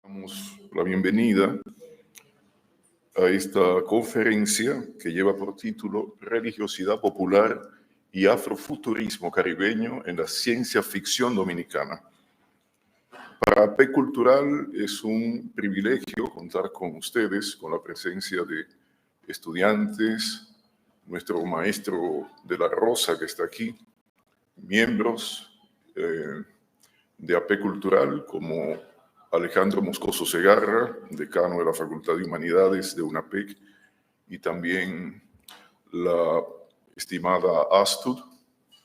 Damos la bienvenida a esta conferencia que lleva por título Religiosidad Popular y Afrofuturismo Caribeño en la Ciencia Ficción Dominicana. Para AP Cultural es un privilegio contar con ustedes, con la presencia de estudiantes, nuestro maestro de la Rosa que está aquí, miembros de AP Cultural como Alejandro Moscoso Segarra, decano de la Facultad de Humanidades de UNAPEC, y también la estimada Astud,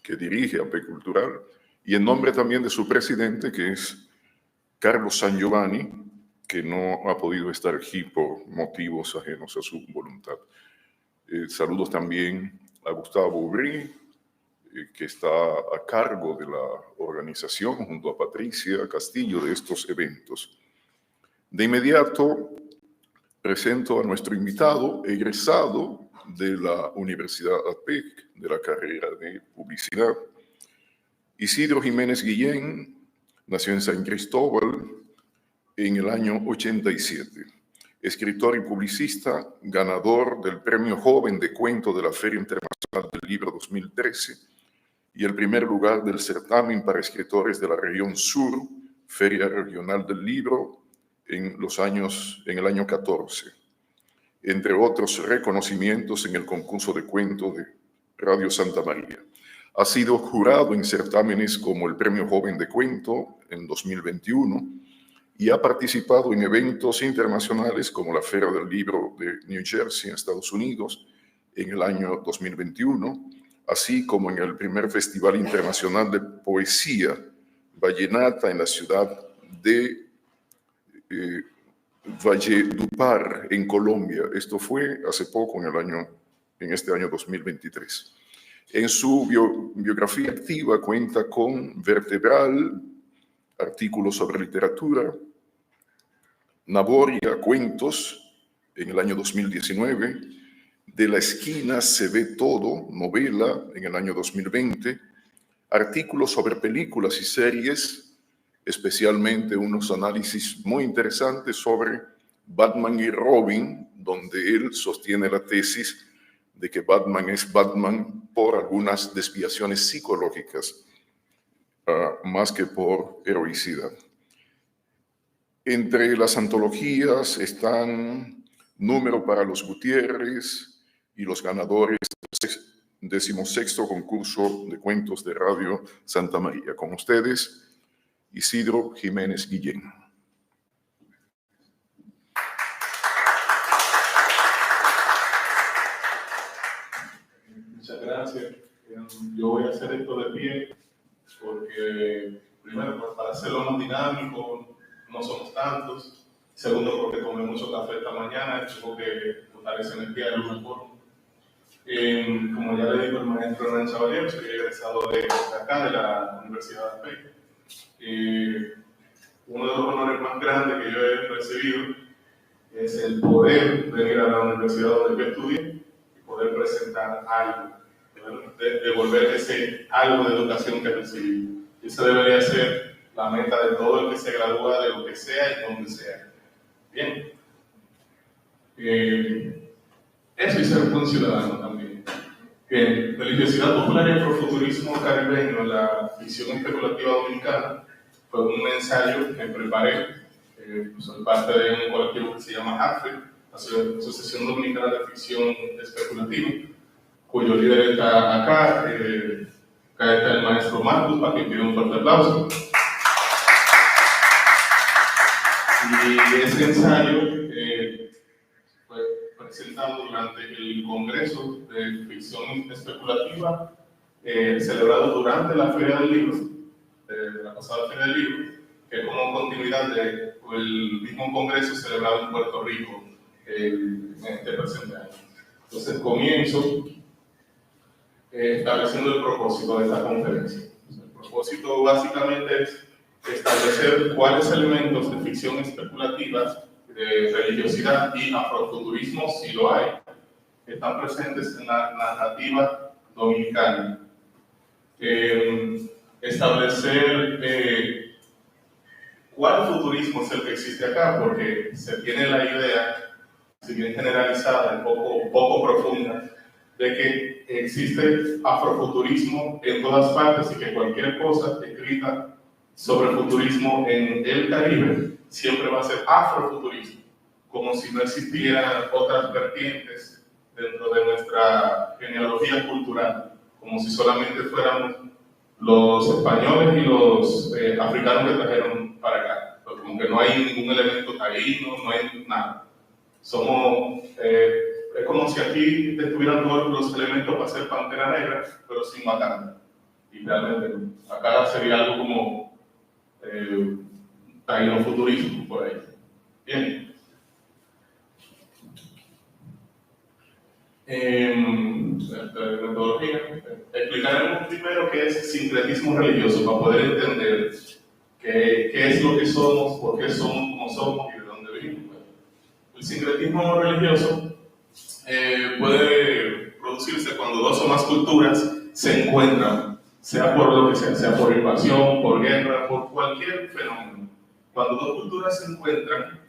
que dirige AP Cultural, y en nombre también de su presidente, que es Carlos San Giovanni, que no ha podido estar aquí por motivos ajenos a su voluntad. Saludos también a Gustavo Ubrí, que está a cargo de la organización junto a Patricia Castillo de estos eventos. De inmediato presento a nuestro invitado, egresado de la Universidad APEC, de la carrera de Publicidad. Isidro Jiménez Guillén nació en San Cristóbal en el año 87. Escritor y publicista, ganador del Premio Joven de Cuento de la Feria Internacional del Libro 2013 y el primer lugar del certamen para escritores de la región sur, Feria Regional del Libro, en el año 14. Entre otros reconocimientos en el concurso de cuento de Radio Santa María. Ha sido jurado en certámenes como el Premio Joven de Cuento en 2021 y ha participado en eventos internacionales como la Feria del Libro de New Jersey en Estados Unidos en el año 2021, así como en el primer Festival Internacional de Poesía Vallenata en la ciudad de Valledupar, en Colombia. Esto fue hace poco, en este año 2023. En su biografía activa cuenta con Vertebral, artículos sobre literatura, Naboria, cuentos, en el año 2019, De la esquina se ve todo, novela, en el año 2020, artículos sobre películas y series, especialmente unos análisis muy interesantes sobre Batman y Robin, donde él sostiene la tesis de que Batman es Batman por algunas desviaciones psicológicas, más que por heroicidad. Entre las antologías están Número para los Gutiérrez y los ganadores del 16º concurso de cuentos de Radio Santa María. Con ustedes, Isidro Jiménez Guillén. Muchas gracias. Yo voy a hacer esto de pie porque, primero, para hacerlo más dinámico, no somos tantos. Segundo, porque tomé mucho café esta mañana y tengo que botar esa energía de alguna forma. Como ya le dijo el maestro Hernán Chavalier, soy egresado de acá, de la Universidad de APEC. Uno de los honores más grandes que yo he recibido es el poder venir a la universidad donde yo estudié y poder presentar algo, devolver ese algo de educación que recibí. Esa debería ser la meta de todo el que se gradúa de lo que sea y donde sea. Bien. Eso y ser un ciudadano también. Religiosidad Popular y Afrofuturismo Caribeño, la ficción especulativa dominicana, fue un ensayo que preparé. Soy parte de un colectivo que se llama AFE, Asociación Dominicana de Ficción Especulativa, cuyo líder está acá. Acá está el maestro Marcus, para que pida un fuerte aplauso. Y ese ensayo fue presentado durante el Congreso de Ficción Especulativa, celebrado durante la Feria del Libro, de la pasada Feria del Libro, que es como continuidad del mismo Congreso celebrado en Puerto Rico en este presente año. Entonces comienzo estableciendo el propósito de esta conferencia. El propósito básicamente es establecer cuáles elementos de ficción especulativa, de religiosidad y afrofuturismo, si lo hay, están presentes en la narrativa dominicana. Establecer cuál futurismo afrofuturismo es el que existe acá, porque se tiene la idea, si bien generalizada, poco profunda, de que existe afrofuturismo en todas partes y que cualquier cosa escrita sobre futurismo en el Caribe siempre va a ser afrofuturismo, como si no existieran otras vertientes dentro de nuestra genealogía cultural, como si solamente fuéramos los españoles y los africanos que trajeron para acá. Pero como que no hay ningún elemento taíno, no hay nada. Somos, es como si aquí estuvieran todos los elementos para hacer Pantera Negra, pero sin matar. Y realmente acá sería algo como taíno futurismo por ahí. Bien. Metodología. Explicaremos primero qué es sincretismo religioso para poder entender qué es lo que somos, por qué somos como somos y de dónde venimos. El sincretismo religioso puede producirse cuando dos o más culturas se encuentran, sea por lo que sea por invasión, por guerra, por cualquier fenómeno. Cuando dos culturas se encuentran,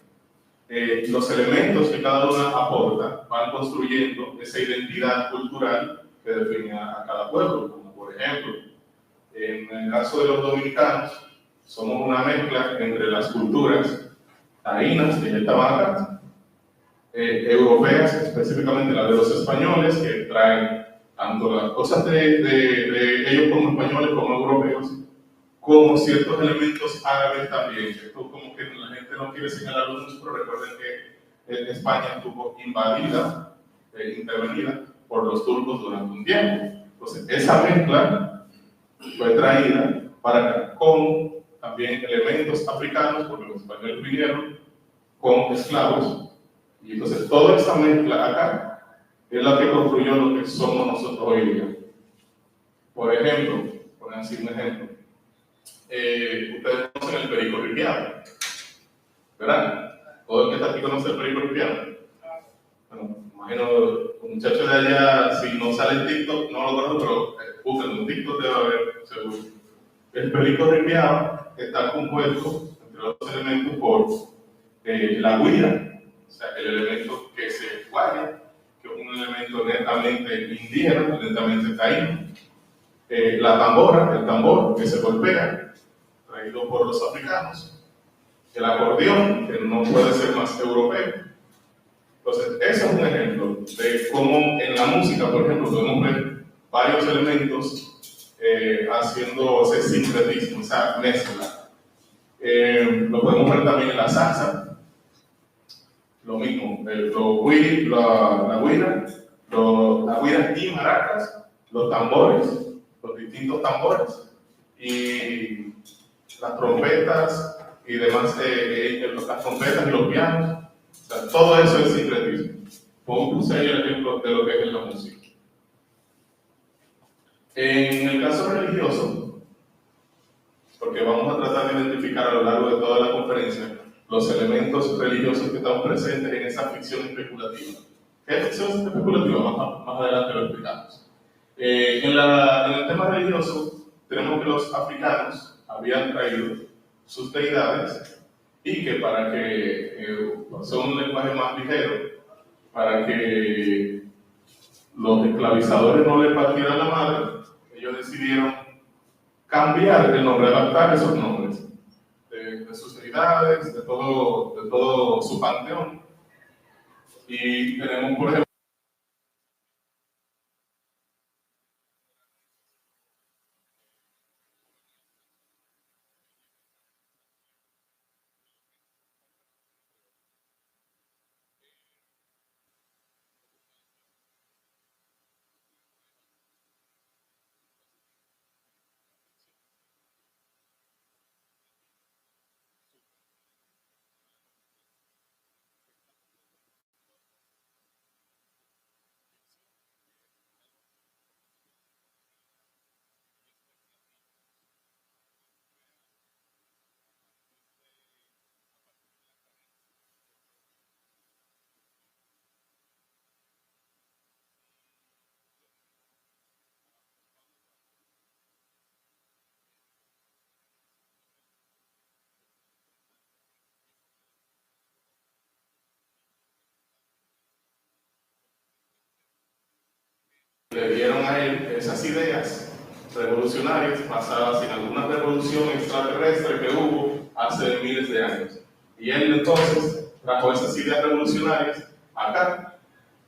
los elementos que cada una aporta van construyendo esa identidad cultural que define a cada pueblo. Como por ejemplo, en el caso de los dominicanos, somos una mezcla entre las culturas taínas, que ya estaban acá, europeas, específicamente las de los españoles, que traen tanto las cosas de ellos como españoles como europeos, como ciertos elementos árabes también. Esto como que la gente no quiere señalarlo mucho, pero recuerden que España estuvo invadida, intervenida por los turcos durante un tiempo. Entonces, esa mezcla fue traída para acá, con también elementos africanos, porque los españoles vinieron con esclavos. Y entonces, toda esa mezcla acá es la que construyó lo que somos nosotros hoy día. Por ejemplo, por decir un ejemplo, ustedes conocen el perico ripiano, ¿verdad? Todo el que está aquí conoce el perico ripiano. Bueno, imagino los muchachos de allá, si no sale en TikTok, no lo conozco, pero busquen un TikTok, debe haber, seguro. El perico ripiano está compuesto, entre otros elementos, por la guira, o sea, el elemento que se guaya, que es un elemento netamente indígena, netamente taíno. La tambora, el tambor que se golpea, traído por los africanos. El acordeón, que no puede ser más europeo. Entonces, ese es un ejemplo de cómo en la música, por ejemplo, podemos ver varios elementos haciendo ese sincretismo, esa mezcla. Lo podemos ver también en la salsa, lo mismo, la guira y maracas, los tambores, los distintos tambores, y las trompetas y demás, las trompetas y los pianos, o sea, todo eso es sincretismo. Puse ahí el ejemplo de lo que es la música. En el caso religioso, porque vamos a tratar de identificar a lo largo de toda la conferencia los elementos religiosos que están presentes en esa ficción especulativa. ¿Qué es ficción especulativa? Más adelante lo explicamos. En el tema religioso, tenemos que los africanos habían traído sus deidades y que para que sea un lenguaje más ligero, para que los esclavizadores no le partieran la madre, ellos decidieron cambiar el nombre, adaptar esos nombres de sus deidades, de todo su panteón. Y tenemos, por ejemplo, para él esas ideas revolucionarias basadas en alguna revolución extraterrestre que hubo hace miles de años. Y él entonces trajo esas ideas revolucionarias acá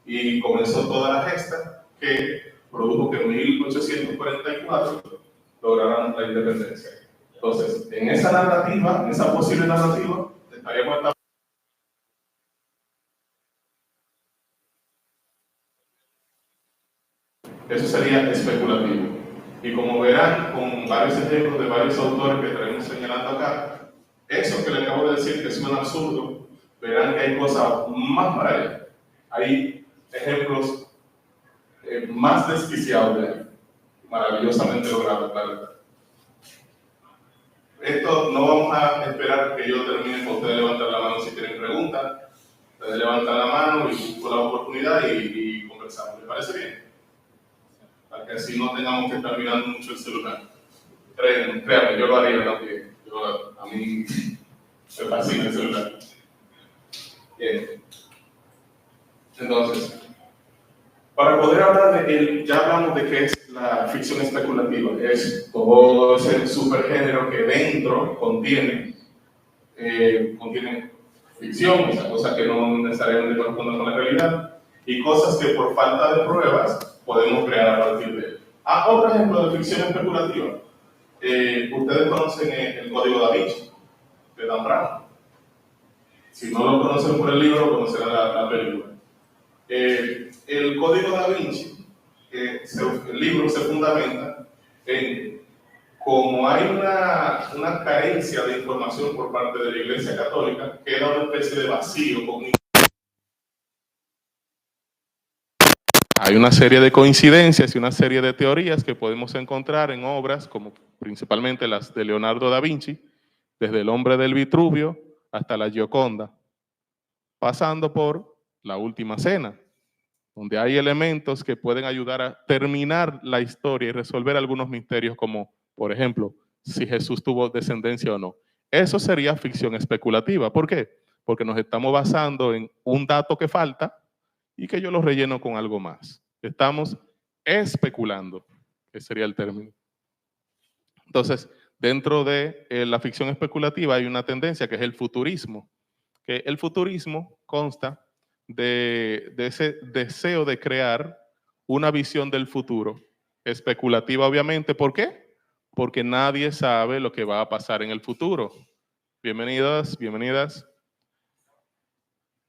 y comenzó toda la gesta que produjo que en 1844 lograran la independencia. Entonces, en esa narrativa, en esa posible narrativa, estaríamos estableciendo. Eso sería especulativo. Y como verán, con varios ejemplos de varios autores que estaremos señalando acá, eso que le acabo de decir que suena absurdo, verán que hay cosas más para allá. Hay ejemplos más desquiciados de ahí, maravillosamente logrados, claro. Esto no vamos a esperar que yo termine con ustedes levantar la mano si tienen preguntas. Ustedes levantan la mano y busco la oportunidad y conversamos. ¿Les parece bien? Para que así no tengamos que estar mirando mucho el celular. Créanme, yo lo haría también. A mí me fascina el celular. Bien. Entonces, para poder hablar de él, ya hablamos de qué es la ficción especulativa. Es todo ese supergénero que dentro contiene ficción, esa cosa que no necesariamente corresponde con la realidad, y cosas que por falta de pruebas podemos crear a partir de él. Otro ejemplo de ficción especulativa. Ustedes conocen el Código Da Vinci, de Dan Brown. Si no lo conocen por el libro, conocerán la película. El Código Da Vinci, el libro se fundamenta en como hay una carencia de información por parte de la Iglesia Católica, queda una especie de vacío cognitivo. Hay una serie de coincidencias y una serie de teorías que podemos encontrar en obras como principalmente las de Leonardo da Vinci, desde El hombre del Vitruvio hasta la Gioconda, pasando por La Última Cena, donde hay elementos que pueden ayudar a terminar la historia y resolver algunos misterios como, por ejemplo, si Jesús tuvo descendencia o no. Eso sería ficción especulativa. ¿Por qué? Porque nos estamos basando en un dato que falta y que yo lo relleno con algo más. Estamos especulando, que sería el término. Entonces, dentro de la ficción especulativa hay una tendencia que es el futurismo, que el futurismo consta de ese deseo de crear una visión del futuro, especulativa obviamente. ¿Por qué? Porque nadie sabe lo que va a pasar en el futuro. Bienvenidas, bienvenidas.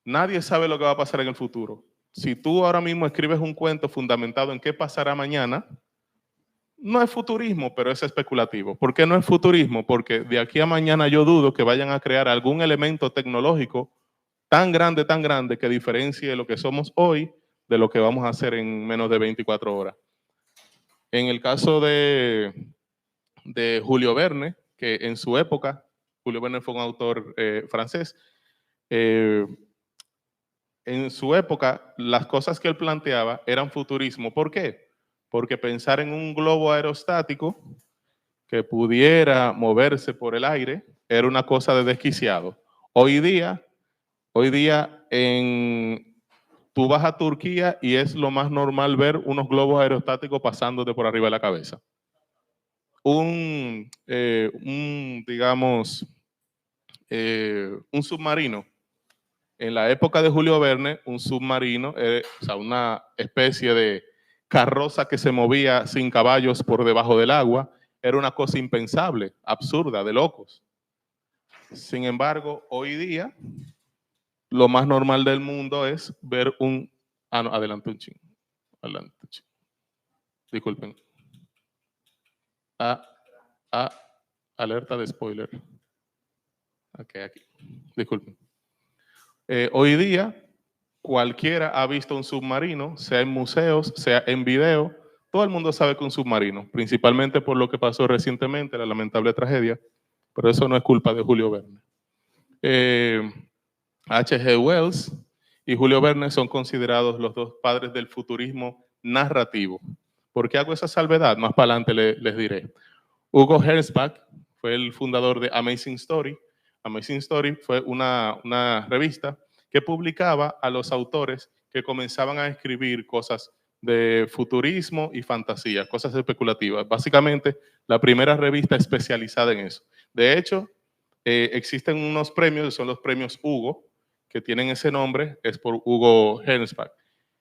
Nadie sabe lo que va a pasar en el futuro. Si tú ahora mismo escribes un cuento fundamentado en qué pasará mañana, no es futurismo, pero es especulativo. ¿Por qué no es futurismo? Porque de aquí a mañana yo dudo que vayan a crear algún elemento tecnológico tan grande que diferencie lo que somos hoy de lo que vamos a hacer en menos de 24 horas. En el caso de Julio Verne, que en su época, Julio Verne fue un autor francés, en su época las cosas que él planteaba eran futurismo. ¿Por qué? Porque pensar en un globo aerostático que pudiera moverse por el aire era una cosa de desquiciado. Hoy día tú vas a Turquía y es lo más normal ver unos globos aerostáticos pasándote por arriba de la cabeza. Digamos, un submarino. En la época de Julio Verne, un submarino, o sea, una especie de carroza que se movía sin caballos por debajo del agua, era una cosa impensable, absurda, de locos. Sin embargo, hoy día, lo más normal del mundo es ver un... no, adelante un ching. Adelante un ching. Disculpen. Alerta de spoiler. Ok, aquí. Disculpen. Hoy día, cualquiera ha visto un submarino, sea en museos, sea en video. Todo el mundo sabe que un submarino, principalmente por lo que pasó recientemente, la lamentable tragedia, pero eso no es culpa de Julio Verne. H.G. Wells y Julio Verne son considerados los dos padres del futurismo narrativo. ¿Por qué hago esa salvedad? Más para adelante les diré. Hugo Gernsback fue el fundador de Amazing Story. Amazing Story fue una revista que publicaba a los autores que comenzaban a escribir cosas de futurismo y fantasía, cosas especulativas. Básicamente, la primera revista especializada en eso. De hecho, existen unos premios, que son los premios Hugo, que tienen ese nombre, es por Hugo Gernsback.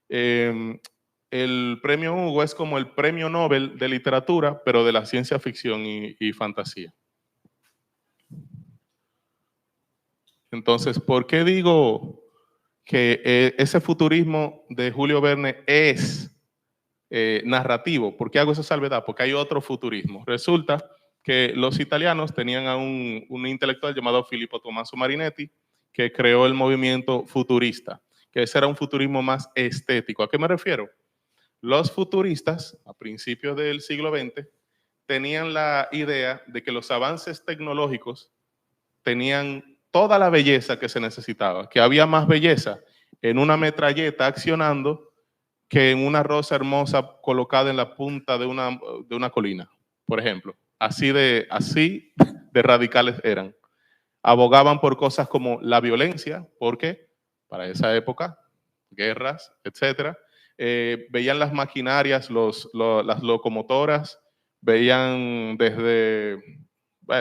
El premio Hugo es como el premio Nobel de literatura, pero de la ciencia ficción y fantasía. Entonces, ¿por qué digo que ese futurismo de Julio Verne es narrativo? ¿Por qué hago esa salvedad? Porque hay otro futurismo. Resulta que los italianos tenían a un intelectual llamado Filippo Tommaso Marinetti que creó el movimiento futurista, que ese era un futurismo más estético. ¿A qué me refiero? Los futuristas, a principios del siglo XX, tenían la idea de que los avances tecnológicos tenían toda la belleza que se necesitaba, que había más belleza en una metralleta accionando que en una rosa hermosa colocada en la punta de una colina, por ejemplo. Así de radicales eran. Abogaban por cosas como la violencia, porque para esa época, guerras, etcétera, veían las maquinarias, las locomotoras, veían desde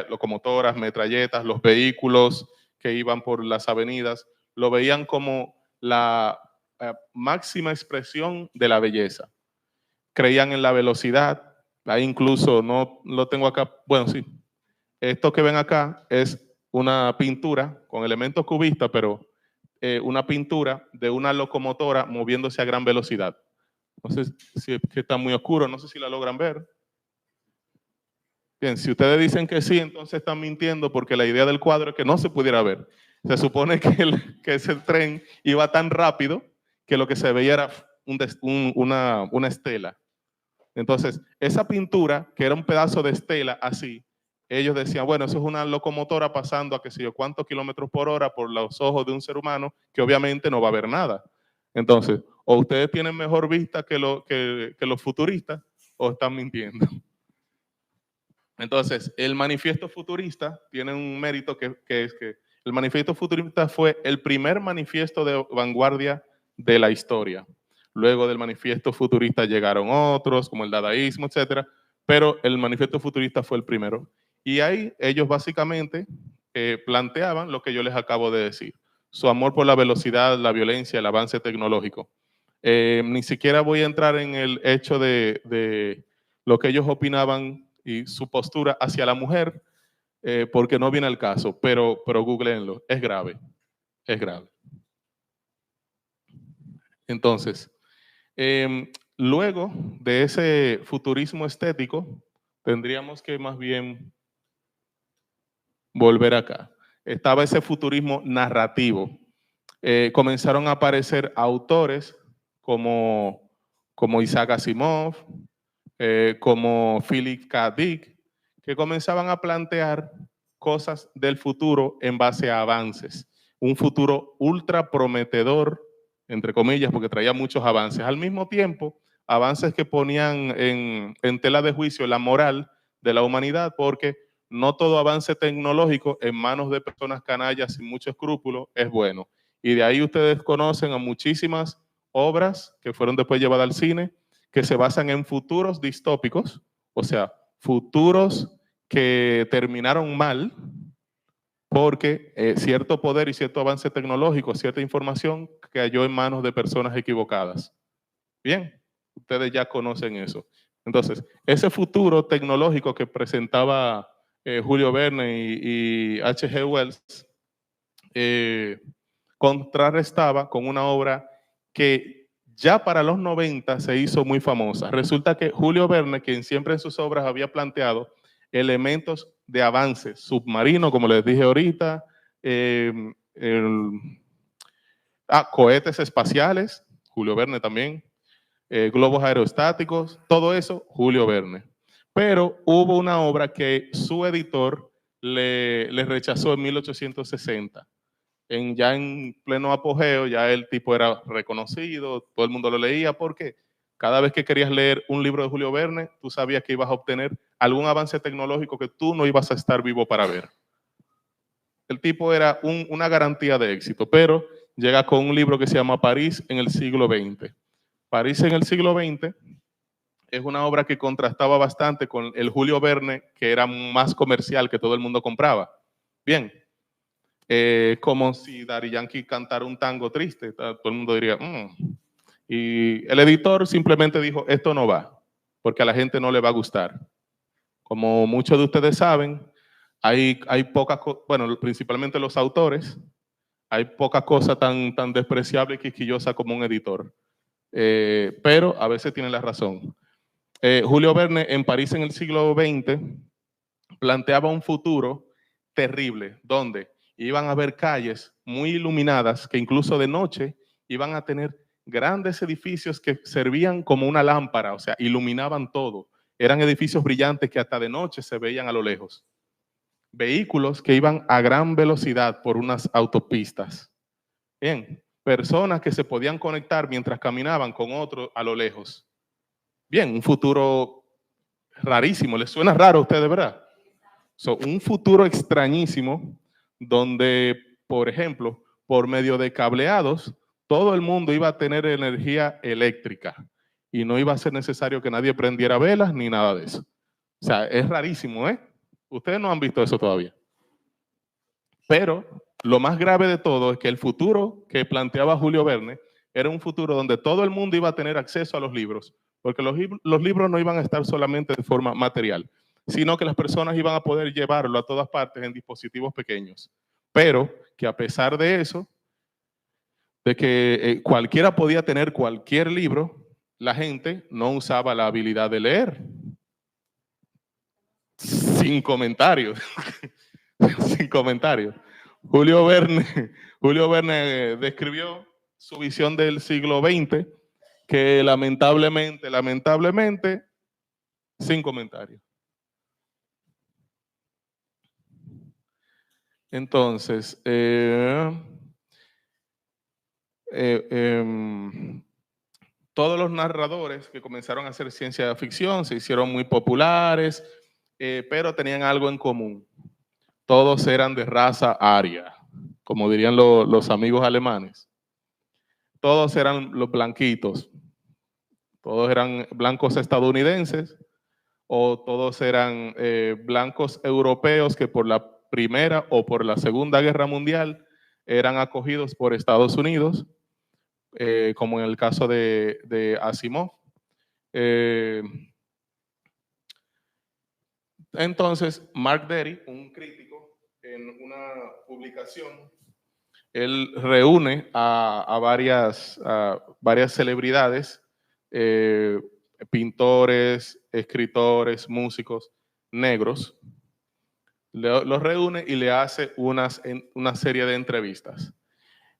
locomotoras, metralletas, los vehículos que iban por las avenidas, lo veían como la máxima expresión de la belleza. Creían en la velocidad, ahí incluso no lo tengo acá, bueno, sí, esto que ven acá es una pintura con elementos cubistas, pero una pintura de una locomotora moviéndose a gran velocidad. No sé si está muy oscuro, no sé si la logran ver. Bien, si ustedes dicen que sí, entonces están mintiendo porque la idea del cuadro es que no se pudiera ver. Se supone que ese tren iba tan rápido que lo que se veía era una estela. Entonces, esa pintura, que era un pedazo de estela así, ellos decían, bueno, eso es una locomotora pasando a qué sé yo cuántos kilómetros por hora por los ojos de un ser humano, que obviamente no va a ver nada. Entonces, o ustedes tienen mejor vista que los futuristas, o están mintiendo. Entonces, el manifiesto futurista tiene un mérito que es que el manifiesto futurista fue el primer manifiesto de vanguardia de la historia. Luego del manifiesto futurista llegaron otros, como el dadaísmo, etcétera, pero el manifiesto futurista fue el primero. Y ahí ellos básicamente planteaban lo que yo les acabo de decir, su amor por la velocidad, la violencia, el avance tecnológico. Ni siquiera voy a entrar en el hecho de lo que ellos opinaban y su postura hacia la mujer, porque no viene al caso, pero googleenlo, es grave, es grave. Entonces, luego de ese futurismo estético, tendríamos que más bien volver acá. Estaba ese futurismo narrativo. Comenzaron a aparecer autores como Isaac Asimov, como Philip K. Dick, que comenzaban a plantear cosas del futuro en base a avances. Un futuro ultra prometedor, entre comillas, porque traía muchos avances. Al mismo tiempo, avances que ponían en tela de juicio la moral de la humanidad, porque no todo avance tecnológico en manos de personas canallas sin mucho escrúpulo es bueno. Y de ahí ustedes conocen a muchísimas obras que fueron después llevadas al cine, que se basan en futuros distópicos, o sea, futuros que terminaron mal porque cierto poder y cierto avance tecnológico, cierta información cayó en manos de personas equivocadas. Bien, ustedes ya conocen eso. Entonces, ese futuro tecnológico que presentaba Julio Verne y H.G. Wells contrarrestaba con una obra que ya para los 90 se hizo muy famosa. Resulta que Julio Verne, quien siempre en sus obras había planteado elementos de avance submarino, como les dije ahorita, cohetes espaciales, Julio Verne también, globos aerostáticos, todo eso, Julio Verne. Pero hubo una obra que su editor le rechazó en 1860. Ya en pleno apogeo, ya el tipo era reconocido, todo el mundo lo leía, porque cada vez que querías leer un libro de Julio Verne, tú sabías que ibas a obtener algún avance tecnológico que tú no ibas a estar vivo para ver. El tipo era una garantía de éxito, pero llega con un libro que se llama París en el siglo XX. París en el siglo XX es una obra que contrastaba bastante con el Julio Verne, que era más comercial, que todo el mundo compraba. Bien, como si Daddy Yankee cantara un tango triste, todo el mundo diría, Y el editor simplemente dijo, esto no va, porque a la gente no le va a gustar. Como muchos de ustedes saben, hay pocas cosas, bueno, principalmente los autores, hay poca cosa tan despreciable y quisquillosa como un editor. Pero a veces tienen la razón. Julio Verne en París en el siglo XX planteaba un futuro terrible, donde iban a haber calles muy iluminadas que incluso de noche iban a tener grandes edificios que servían como una lámpara, o sea, iluminaban todo. Eran edificios brillantes que hasta de noche se veían a lo lejos. Vehículos que iban a gran velocidad por unas autopistas. Bien, personas que se podían conectar mientras caminaban con otros a lo lejos. Bien, un futuro rarísimo. ¿Les suena raro a ustedes, verdad? Un futuro extrañísimo donde, por ejemplo, por medio de cableados, todo el mundo iba a tener energía eléctrica y no iba a ser necesario que nadie prendiera velas ni nada de eso. O sea, es rarísimo, ¿eh? Ustedes no han visto eso todavía. Pero lo más grave de todo es que el futuro que planteaba Julio Verne era un futuro donde todo el mundo iba a tener acceso a los libros, porque los libros no iban a estar solamente de forma material, sino que las personas iban a poder llevarlo a todas partes en dispositivos pequeños. Pero que a pesar de eso, de que cualquiera podía tener cualquier libro, la gente no usaba la habilidad de leer. Sin comentarios. Sin comentarios. Julio Verne describió su visión del siglo XX, que lamentablemente, sin comentarios. Entonces, todos los narradores que comenzaron a hacer ciencia ficción se hicieron muy populares, pero tenían algo en común. Todos eran de raza aria, como dirían los amigos alemanes. Todos eran los blanquitos. Todos eran blancos estadounidenses o todos eran blancos europeos que por la Primera o por la Segunda Guerra Mundial eran acogidos por Estados Unidos, como en el caso de Asimov. Entonces, Mark Derry, un crítico, en una publicación, él reúne a varias celebridades, pintores, escritores, músicos negros, los reúne y le hace una serie de entrevistas,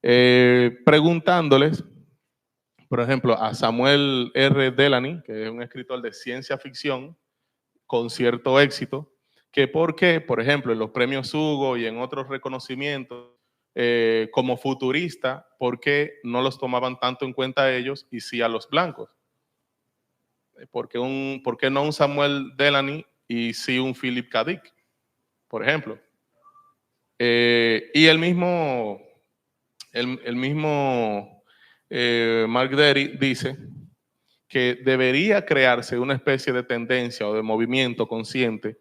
preguntándoles, por ejemplo, a Samuel R. Delany, que es un escritor de ciencia ficción con cierto éxito, que por qué, por ejemplo, en los premios Hugo y en otros reconocimientos, como futurista, ¿por qué no los tomaban tanto en cuenta a ellos y sí a los blancos? ¿Por qué no un Samuel Delany y sí un Philip K. Dick, por ejemplo? Y el mismo Mark Derry dice que debería crearse una especie de tendencia o de movimiento consciente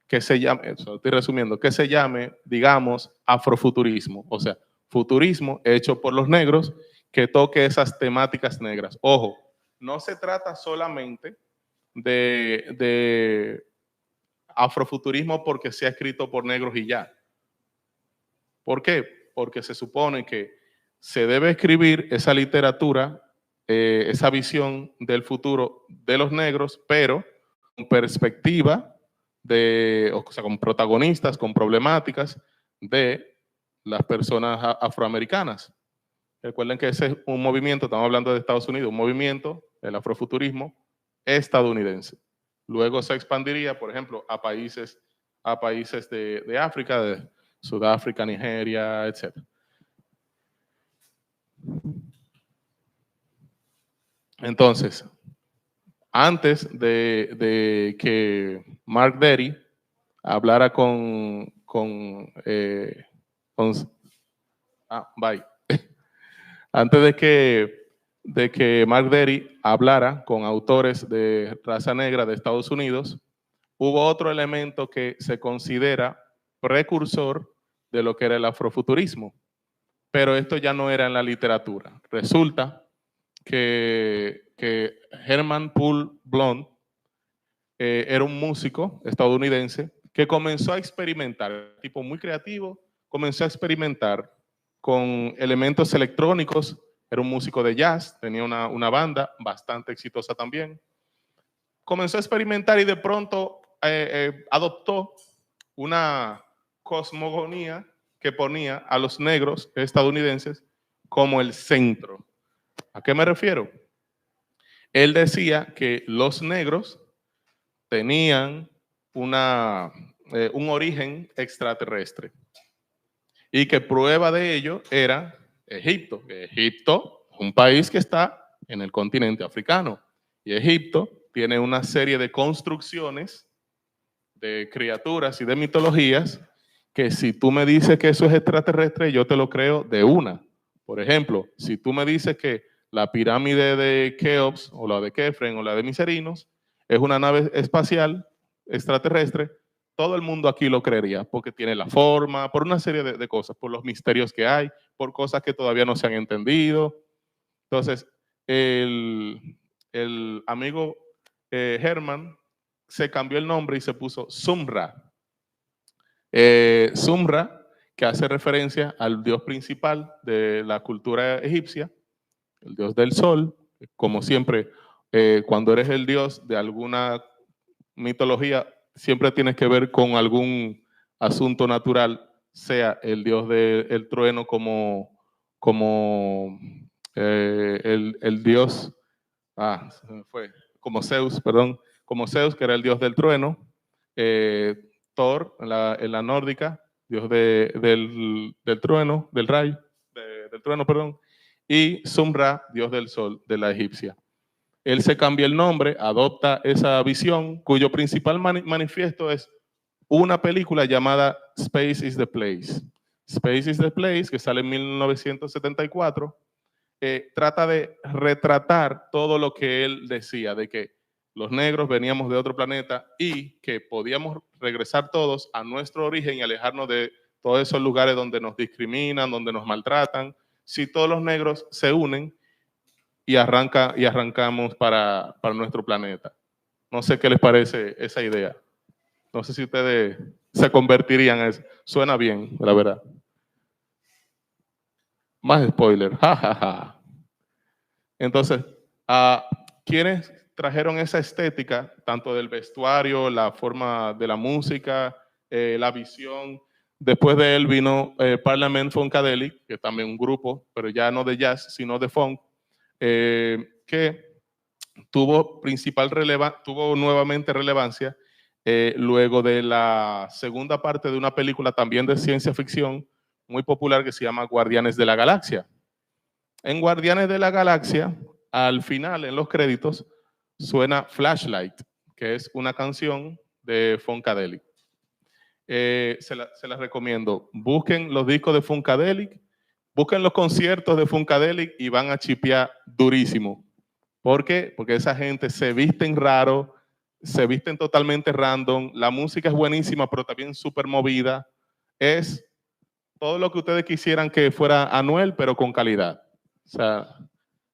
que se llame, estoy resumiendo, que se llame, digamos, afrofuturismo, o sea, futurismo hecho por los negros que toque esas temáticas negras. Ojo, no se trata solamente de afrofuturismo porque sea escrito por negros y ya. ¿Por qué? Porque se supone que se debe escribir esa literatura, esa visión del futuro de los negros, pero con perspectiva o sea, con protagonistas, con problemáticas de las personas afroamericanas. Recuerden que ese es un movimiento, estamos hablando de Estados Unidos, un movimiento, el afrofuturismo estadounidense. Luego se expandiría, por ejemplo, a países de África, de Sudáfrica, Nigeria, etc. Entonces, antes de que Mark Derry hablara bye. Antes de que Mark Dery hablara con autores de raza negra de Estados Unidos, hubo otro elemento que se considera precursor de lo que era el afrofuturismo, pero esto ya no era en la literatura. Resulta que Herman Poole Blond era un músico estadounidense que comenzó a experimentar, tipo muy creativo, comenzó a experimentar con elementos electrónicos. Era un músico de jazz, tenía una banda bastante exitosa también. Comenzó a experimentar y de pronto adoptó una cosmogonía que ponía a los negros estadounidenses como el centro. ¿A qué me refiero? Él decía que los negros tenían un origen extraterrestre y que prueba de ello era Egipto. Egipto es un país que está en el continente africano y Egipto tiene una serie de construcciones de criaturas y de mitologías que si tú me dices que eso es extraterrestre, yo te lo creo de una. Por ejemplo, si tú me dices que la pirámide de Keops o la de Kefren o la de Miserinos es una nave espacial extraterrestre, todo el mundo aquí lo creería porque tiene la forma, por una serie de cosas, por los misterios que hay, por cosas que todavía no se han entendido. Entonces, el amigo Herman se cambió el nombre y se puso Sumra. Sumra, que hace referencia al dios principal de la cultura egipcia, el dios del sol. Como siempre, cuando eres el dios de alguna mitología, siempre tienes que ver con algún asunto natural, sea el dios del trueno como el dios, se me fue, como Zeus, perdón, como Zeus, que era el dios del trueno, Thor, en la nórdica, dios del trueno, del rayo, del trueno, perdón, y Sumra, dios del sol, de la egipcia. Él se cambia el nombre, adopta esa visión, cuyo principal manifiesto es una película llamada Space is the Place. Space is the Place, que sale en 1974, trata de retratar todo lo que él decía, de que los negros veníamos de otro planeta y que podíamos regresar todos a nuestro origen y alejarnos de todos esos lugares donde nos discriminan, donde nos maltratan, si todos los negros se unen y arrancamos para nuestro planeta. No sé qué les parece esa idea. No sé si ustedes se convertirían en eso. Suena bien, la verdad. Más spoiler. Ja, ja, ja. Entonces, ¿quiénes trajeron esa estética, tanto del vestuario, la forma de la música, la visión? Después de él vino Parliament Funkadelic, que es también un grupo, pero ya no de jazz, sino de funk, que tuvo nuevamente relevancia luego de la segunda parte de una película también de ciencia ficción muy popular que se llama Guardianes de la Galaxia. En Guardianes de la Galaxia, al final, en los créditos, suena Flashlight, que es una canción de Funkadelic. Se las recomiendo. Busquen los discos de Funkadelic, busquen los conciertos de Funkadelic y van a chipear durísimo. ¿Por qué? Porque esa gente se visten raro, se visten totalmente random, la música es buenísima, pero también súper movida. Es todo lo que ustedes quisieran que fuera Anuel, pero con calidad. O sea,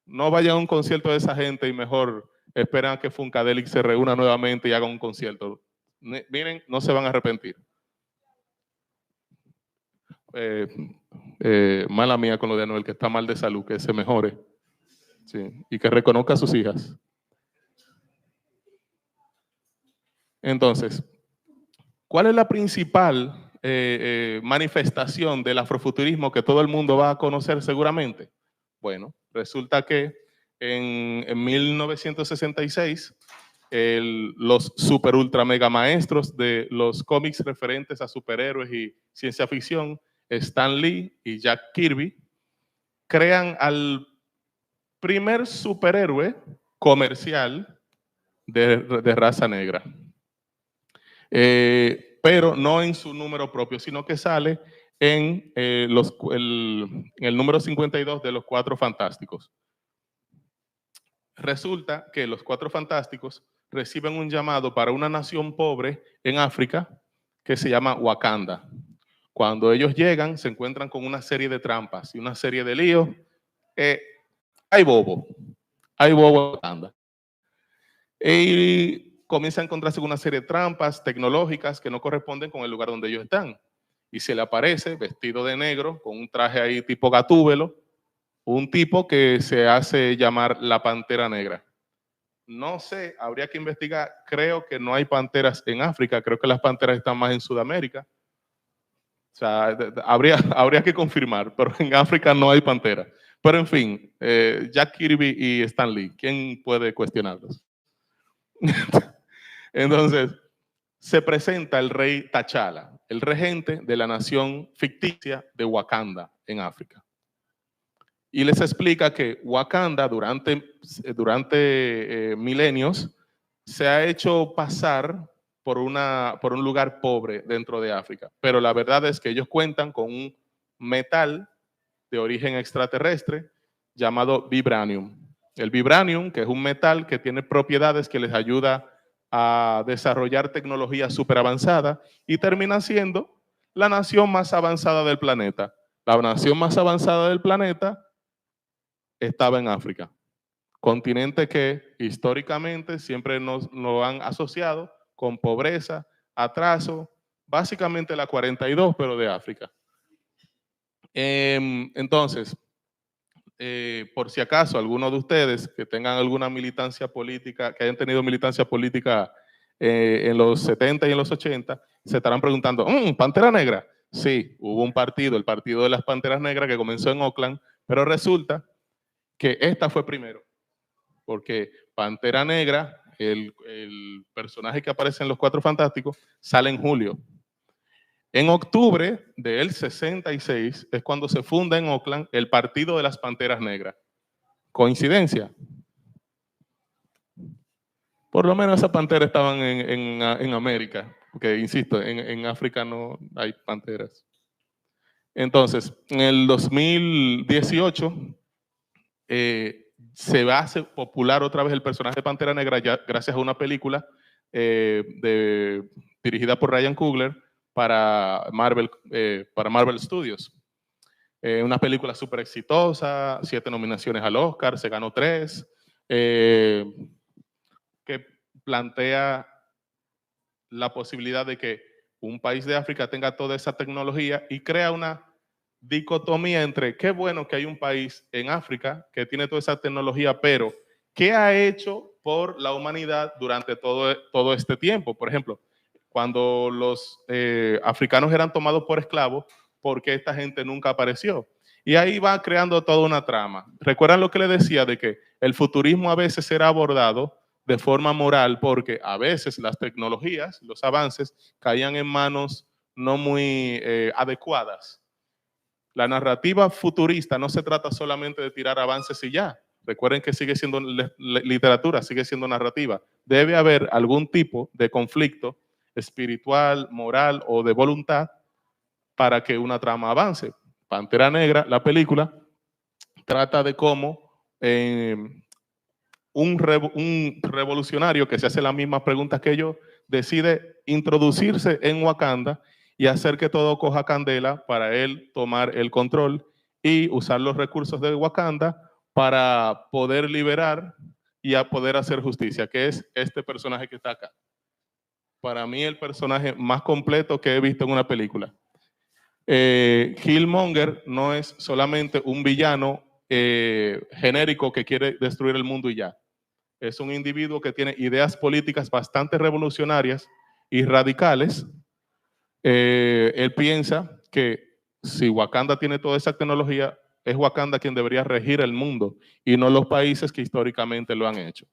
no vayan a un concierto de esa gente y mejor esperan a que Funkadelic se reúna nuevamente y haga un concierto. Miren, no se van a arrepentir. Mala mía con lo de Anuel, que está mal de salud, que se mejore. Sí, y que reconozca a sus hijas. Entonces, ¿cuál es la principal manifestación del afrofuturismo que todo el mundo va a conocer seguramente? Bueno, resulta que en 1966, los super ultra mega maestros de los cómics referentes a superhéroes y ciencia ficción, Stan Lee y Jack Kirby, crean al primer superhéroe comercial de raza negra. Pero no en su número propio, sino que sale en el número 52 de los Cuatro Fantásticos. resulta que los Cuatro Fantásticos reciben un llamado para una nación pobre en África que se llama Wakanda. Cuando ellos llegan, se encuentran con una serie de trampas y una serie de líos. Hay bobo en Wakanda. Y comienza a encontrarse con una serie de trampas tecnológicas que no corresponden con el lugar donde ellos están. Y se le aparece, vestido de negro, con un traje ahí tipo Gatúbelo, un tipo que se hace llamar la Pantera Negra. No sé, habría que investigar. Creo que no hay panteras en África, creo que las panteras están más en Sudamérica. O sea, habría que confirmar, pero en África no hay pantera. Pero en fin, Jack Kirby y Stan Lee, ¿quién puede cuestionarlos? Entonces, se presenta el rey T'Challa, el regente de la nación ficticia de Wakanda en África. Y les explica que Wakanda durante milenios se ha hecho pasar por un lugar pobre dentro de África. Pero la verdad es que ellos cuentan con un metal de origen extraterrestre llamado vibranium. El vibranium, que es un metal que tiene propiedades que les ayuda a desarrollar tecnología súper avanzada y termina siendo la nación más avanzada del planeta. La nación más avanzada del planeta estaba en África, continente que históricamente siempre nos lo han asociado con pobreza, atraso, básicamente la 42, pero de África. Entonces, por si acaso alguno de ustedes que tengan alguna militancia política, que hayan tenido militancia política en los 70 y en los 80, se estarán preguntando, ¿Pantera Negra? Sí, hubo un partido, el Partido de las Panteras Negras, que comenzó en Oakland, pero resulta que esta fue primero, porque Pantera Negra, el personaje que aparece en Los Cuatro Fantásticos, sale en julio. En octubre del 66 es cuando se funda en Oakland el Partido de las Panteras Negras. ¿Coincidencia? Por lo menos esas panteras estaban en América, porque insisto, en África no hay panteras. Entonces, en el 2018 se va a hacer popular otra vez el personaje de Pantera Negra ya, gracias a una película dirigida por Ryan Coogler para Marvel Studios. Una película súper exitosa, 7 nominaciones al Oscar, se ganó 3, que plantea la posibilidad de que un país de África tenga toda esa tecnología y crea una dicotomía entre qué bueno que hay un país en África que tiene toda esa tecnología, pero ¿qué ha hecho por la humanidad durante todo este tiempo? Por ejemplo, cuando los africanos eran tomados por esclavos, ¿por qué esta gente nunca apareció? Y ahí va creando toda una trama. ¿Recuerdan lo que les decía de que el futurismo a veces era abordado de forma moral porque a veces las tecnologías, los avances, caían en manos no muy adecuadas? La narrativa futurista no se trata solamente de tirar avances y ya. Recuerden que sigue siendo literatura, sigue siendo narrativa. Debe haber algún tipo de conflicto espiritual, moral o de voluntad para que una trama avance. Pantera Negra, la película, trata de cómo un revolucionario que se hace las mismas preguntas que yo decide introducirse en Wakanda y hacer que todo coja candela para él tomar el control y usar los recursos de Wakanda para poder liberar y a poder hacer justicia, que es este personaje que está acá. Para mí el personaje más completo que he visto en una película. Killmonger no es solamente un villano genérico que quiere destruir el mundo y ya. Es un individuo que tiene ideas políticas bastante revolucionarias y radicales. Él piensa que si Wakanda tiene toda esa tecnología, es Wakanda quien debería regir el mundo y no los países que históricamente lo han hecho.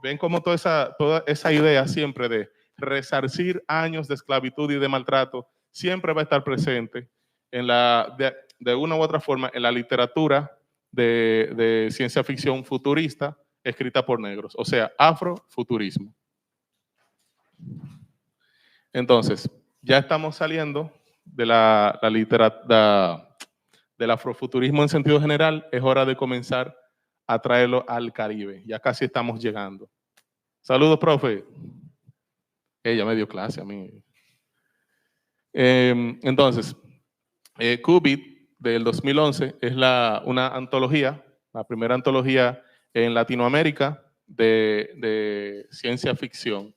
¿Ven cómo toda esa idea siempre de resarcir años de esclavitud y de maltrato siempre va a estar presente en de una u otra forma en la literatura de ciencia ficción futurista escrita por negros, o sea, afrofuturismo. Entonces, ya estamos saliendo de del afrofuturismo en sentido general, es hora de comenzar a traerlo al Caribe. Ya casi estamos llegando. Saludos, profe. Ella me dio clase a mí. Entonces, Qubit del 2011 es una antología, la primera antología en Latinoamérica de ciencia ficción.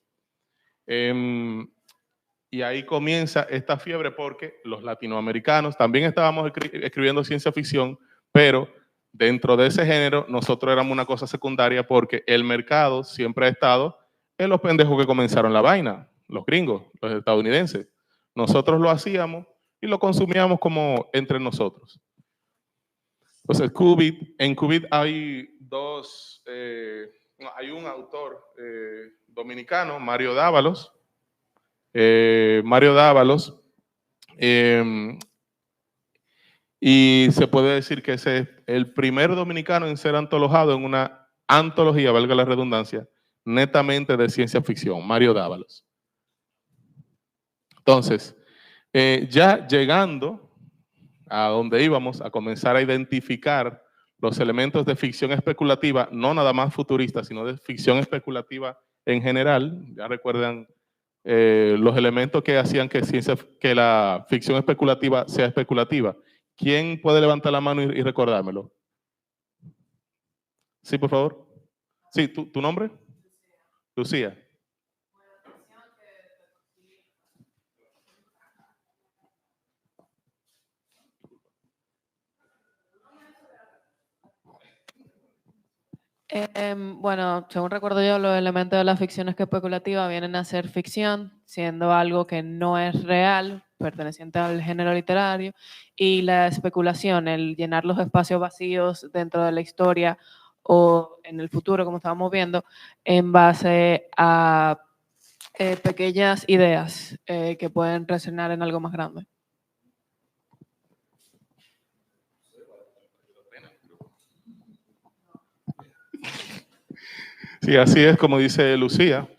Y ahí comienza esta fiebre porque los latinoamericanos también estábamos escribiendo ciencia ficción, pero dentro de ese género nosotros éramos una cosa secundaria porque el mercado siempre ha estado en los pendejos que comenzaron la vaina, los gringos, los estadounidenses. Nosotros lo hacíamos y lo consumíamos como entre nosotros. Entonces, en Qubit hay hay un autor dominicano, Mario Dávalos, y se puede decir que ese es el primer dominicano en ser antologado en una antología, valga la redundancia, netamente de ciencia ficción, Mario Dávalos. Entonces, ya llegando a donde íbamos a comenzar a identificar los elementos de ficción especulativa, no nada más futurista, sino de ficción especulativa en general, ya recuerdan los elementos que hacían que la ficción especulativa sea especulativa. ¿Quién puede levantar la mano y recordármelo? Sí, por favor. Sí, ¿tu nombre? Lucía. Bueno, según recuerdo yo, los elementos de la ficción especulativa vienen a ser ficción, siendo algo que no es real, perteneciente al género literario, y la especulación, el llenar los espacios vacíos dentro de la historia o en el futuro, como estábamos viendo, en base a pequeñas ideas que pueden resonar en algo más grande. Sí, así es como dice Lucía.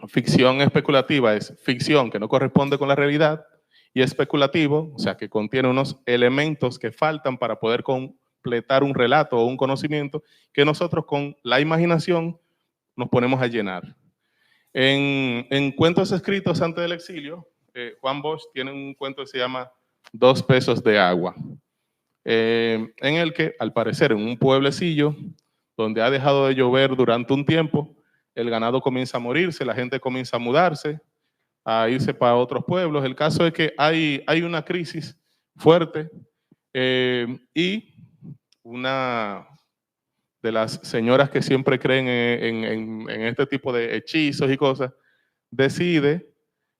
Ficción especulativa es ficción que no corresponde con la realidad y especulativo, o sea, que contiene unos elementos que faltan para poder completar un relato o un conocimiento que nosotros con la imaginación nos ponemos a llenar. En cuentos escritos antes del exilio, Juan Bosch tiene un cuento que se llama 2 pesos de agua, en el que, al parecer, en un pueblecillo donde ha dejado de llover durante un tiempo, el ganado comienza a morirse, la gente comienza a mudarse, a irse para otros pueblos. El caso es que hay una crisis fuerte y una de las señoras que siempre creen en este tipo de hechizos y cosas, decide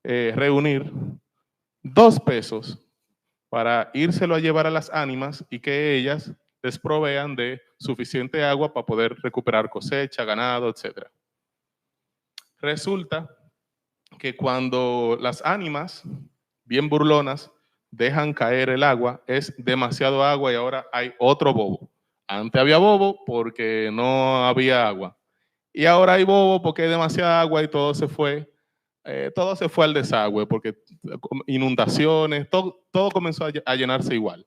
reunir 2 pesos para írselo a llevar a las ánimas y que ellas les provean de suficiente agua para poder recuperar cosecha, ganado, etc. Resulta que cuando las ánimas, bien burlonas, dejan caer el agua, es demasiado agua y ahora hay otro bobo. Antes había bobo porque no había agua. Y ahora hay bobo porque hay demasiada agua y todo se fue al desagüe, porque inundaciones, todo comenzó a llenarse igual.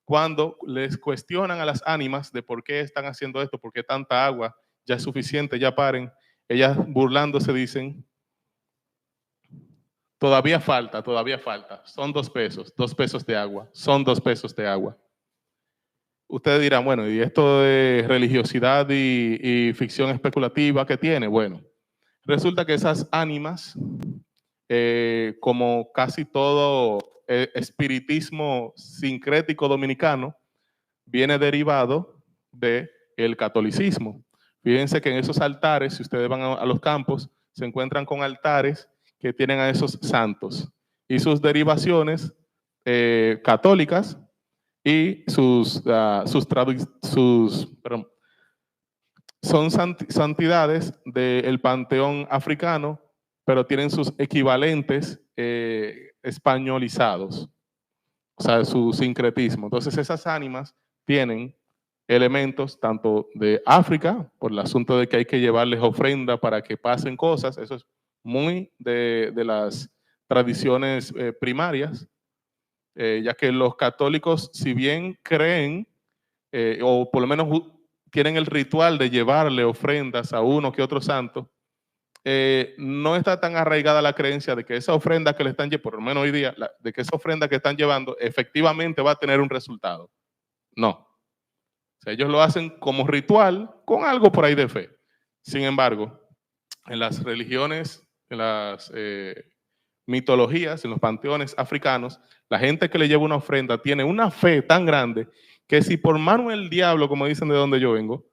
Cuando les cuestionan a las ánimas de por qué están haciendo esto, por qué tanta agua, ya es suficiente, ya paren, ellas burlándose dicen, todavía falta, son 2 pesos, 2 pesos de agua, son 2 pesos de agua. Ustedes dirán, bueno, ¿y esto de religiosidad y ficción especulativa qué tiene? Bueno, resulta que esas ánimas, como casi todo espiritismo sincrético dominicano, viene derivado del catolicismo. Fíjense que en esos altares, si ustedes van a los campos, se encuentran con altares que tienen a esos santos y sus derivaciones católicas y son santidades del panteón africano, pero tienen sus equivalentes españolizados, o sea, su sincretismo. Entonces esas ánimas tienen elementos tanto de África, por el asunto de que hay que llevarles ofrenda para que pasen cosas, eso es muy de las tradiciones primarias, ya que los católicos, si bien creen, o por lo menos tienen el ritual de llevarle ofrendas a uno que otro santo, no está tan arraigada la creencia de que esa ofrenda que le están llevando, por lo menos hoy día, de que esa ofrenda que están llevando efectivamente va a tener un resultado. No. O sea, ellos lo hacen como ritual con algo por ahí de fe. Sin embargo, en las religiones, en las mitologías, en los panteones africanos, la gente que le lleva una ofrenda tiene una fe tan grande que si por mano del diablo, como dicen de donde yo vengo,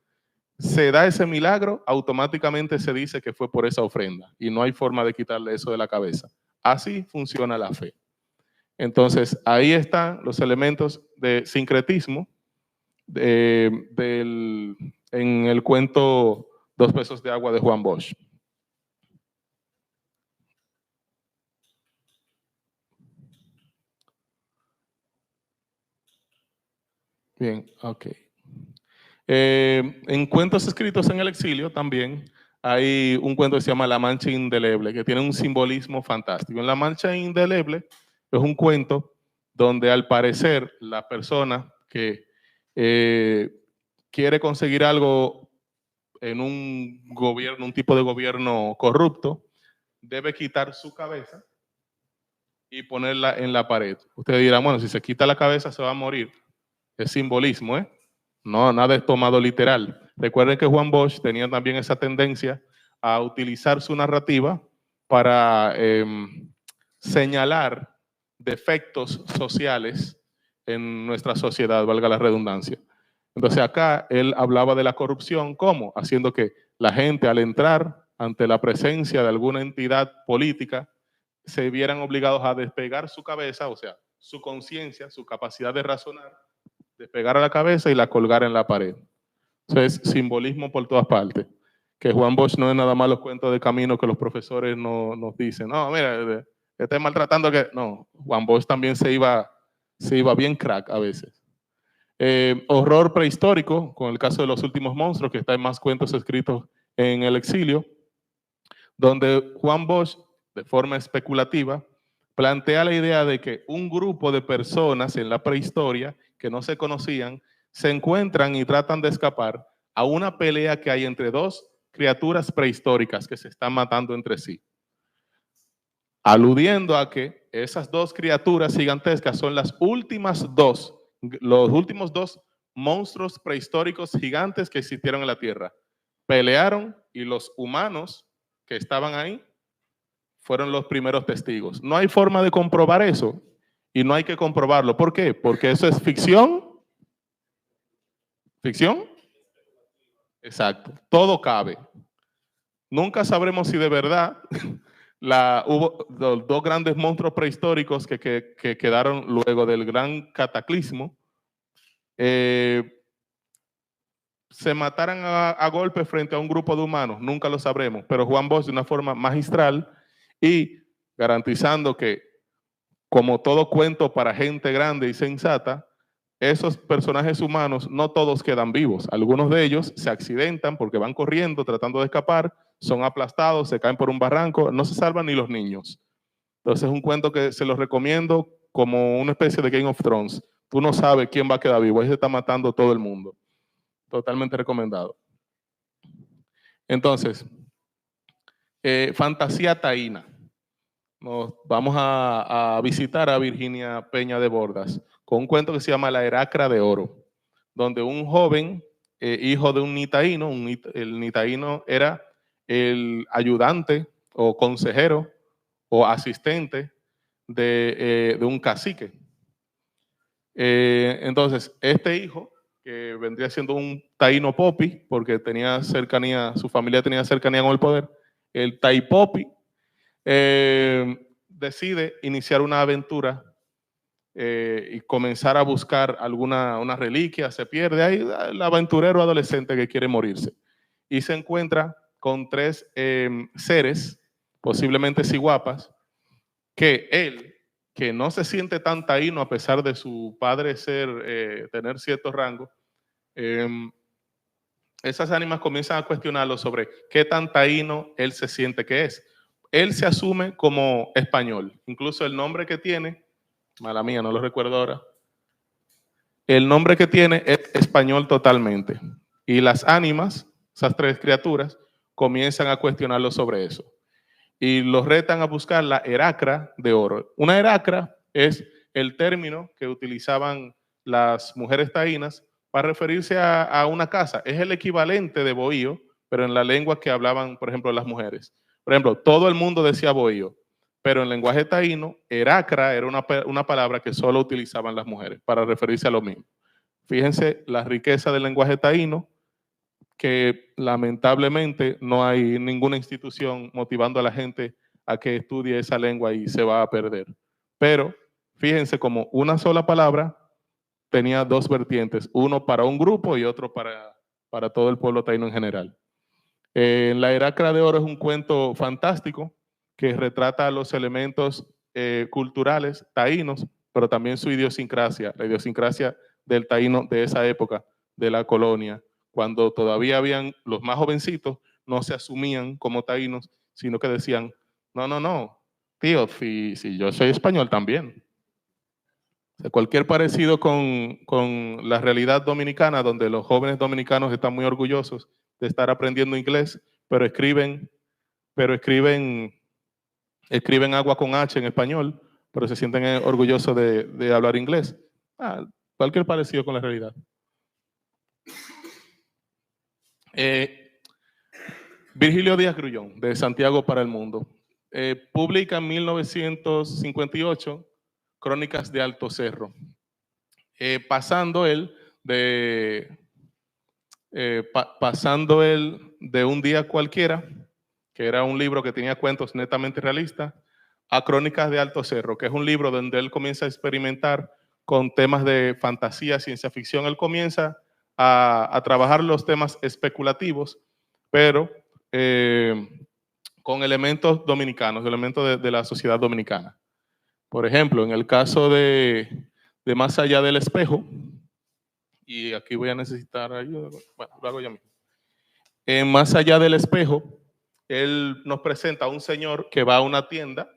se da ese milagro, automáticamente se dice que fue por esa ofrenda y no hay forma de quitarle eso de la cabeza. Así funciona la fe. Entonces, ahí están los elementos de sincretismo en el cuento 2 pesos de agua de Juan Bosch. Bien, ok. En cuentos escritos en el exilio también hay un cuento que se llama La Mancha Indeleble, que tiene un simbolismo fantástico. En La Mancha Indeleble es un cuento donde al parecer la persona que quiere conseguir algo en un gobierno, un tipo de gobierno corrupto, debe quitar su cabeza y ponerla en la pared. Ustedes dirán, bueno, si se quita la cabeza se va a morir. Es simbolismo, ¿eh? No, nada es tomado literal. Recuerden que Juan Bosch tenía también esa tendencia a utilizar su narrativa para señalar defectos sociales en nuestra sociedad, valga la redundancia. Entonces acá él hablaba de la corrupción, ¿cómo? Haciendo que la gente al entrar ante la presencia de alguna entidad política se vieran obligados a despegar su cabeza, o sea, su conciencia, su capacidad de razonar, despegar a la cabeza y la colgar en la pared. Eso es simbolismo por todas partes. Que Juan Bosch no es nada más los cuentos de camino que los profesores nos dicen. No, mira, esté maltratando que... No, Juan Bosch también se iba bien crack a veces. Horror prehistórico, con el caso de Los Últimos Monstruos, que está en más cuentos escritos en el exilio, donde Juan Bosch, de forma especulativa, plantea la idea de que un grupo de personas en la prehistoria que no se conocían se encuentran y tratan de escapar a una pelea que hay entre 2 criaturas prehistóricas que se están matando entre sí, aludiendo a que esas 2 criaturas gigantescas son los últimos 2 monstruos prehistóricos gigantes que existieron en la Tierra. Pelearon y los humanos que estaban ahí fueron los primeros testigos. No hay forma de comprobar eso y no hay que comprobarlo. ¿Por qué? Porque eso es ficción. ¿Ficción? Exacto. Todo cabe. Nunca sabremos si de verdad hubo 2 grandes monstruos prehistóricos que quedaron luego del gran cataclismo se mataran a golpe frente a un grupo de humanos. Nunca lo sabremos. Pero Juan Bosch, de una forma magistral y garantizando que, como todo cuento para gente grande y sensata, esos personajes humanos no todos quedan vivos. Algunos de ellos se accidentan porque van corriendo, tratando de escapar, son aplastados, se caen por un barranco, no se salvan ni los niños. Entonces es un cuento que se los recomiendo como una especie de Game of Thrones. Tú no sabes quién va a quedar vivo, ahí se está matando todo el mundo. Totalmente recomendado. Entonces, fantasía taína. Nos vamos a visitar a Virginia Peña de Bordas con un cuento que se llama La Heracra de Oro, donde un joven, hijo de un nitaíno, el nitaíno era el ayudante o consejero o asistente de un cacique. Entonces, este hijo, que vendría siendo un taíno popi, porque tenía cercanía, su familia tenía cercanía con el poder, el taipopi, decide iniciar una aventura y comenzar a buscar una reliquia, se pierde ahí el aventurero adolescente que quiere morirse y se encuentra con 3 seres, posiblemente ciguapas, que él, que no se siente tan taíno a pesar de su padre tener cierto rango, esas ánimas comienzan a cuestionarlo sobre qué tan taíno él se siente que es. Él se asume como español, incluso el nombre que tiene, mala mía, no lo recuerdo ahora, el nombre que tiene es español totalmente. Y las ánimas, esas tres criaturas, comienzan a cuestionarlo sobre eso. Y los retan a buscar la heracra de oro. Una heracra es el término que utilizaban las mujeres taínas para referirse a una casa. Es el equivalente de bohío, pero en la lengua que hablaban, por ejemplo, las mujeres. Por ejemplo, todo el mundo decía bohío, pero en lenguaje taíno, heracra era una palabra que solo utilizaban las mujeres para referirse a lo mismo. Fíjense la riqueza del lenguaje taíno, que lamentablemente no hay ninguna institución motivando a la gente a que estudie esa lengua y se va a perder. Pero fíjense como una sola palabra tenía dos vertientes, uno para un grupo y otro para todo el pueblo taíno en general. La heracra de oro es un cuento fantástico que retrata los elementos culturales taínos, pero también su idiosincrasia, la idiosincrasia del taíno de esa época, de la colonia, cuando todavía habían los más jovencitos, no se asumían como taínos, sino que decían, no, tío, si yo soy español también. O sea, cualquier parecido con la realidad dominicana, donde los jóvenes dominicanos están muy orgullosos de estar aprendiendo inglés, pero escriben agua con H en español, pero se sienten orgullosos de hablar inglés. Cualquier parecido con la realidad. Virgilio Díaz Grullón, de Santiago para el Mundo, publica en 1958 Crónicas de Alto Cerro, pasando él de Un día cualquiera, que era un libro que tenía cuentos netamente realistas, a Crónicas de Alto Cerro, que es un libro donde él comienza a experimentar con temas de fantasía, ciencia ficción. Él comienza a trabajar los temas especulativos, pero con elementos dominicanos, elementos de la sociedad dominicana. Por ejemplo, en el caso de Más allá del espejo, y aquí voy a necesitar ayuda, bueno, lo hago yo mismo. En Más allá del espejo, él nos presenta a un señor que va a una tienda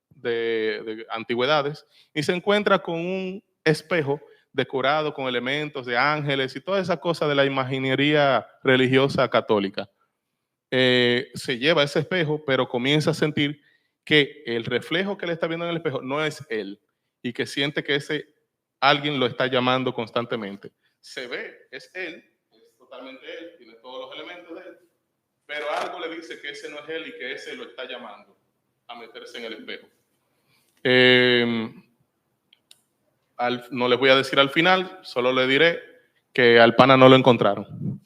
de antigüedades y se encuentra con un espejo decorado con elementos de ángeles y toda esa cosa de la imaginería religiosa católica. Se lleva ese espejo, pero comienza a sentir que el reflejo que le está viendo en el espejo no es él y que siente que ese alguien lo está llamando constantemente. Se ve, es él, es totalmente él, tiene todos los elementos de él, pero algo le dice que ese no es él y que ese lo está llamando a meterse en el espejo. No les voy a decir al final, solo le diré que al pana no lo encontraron.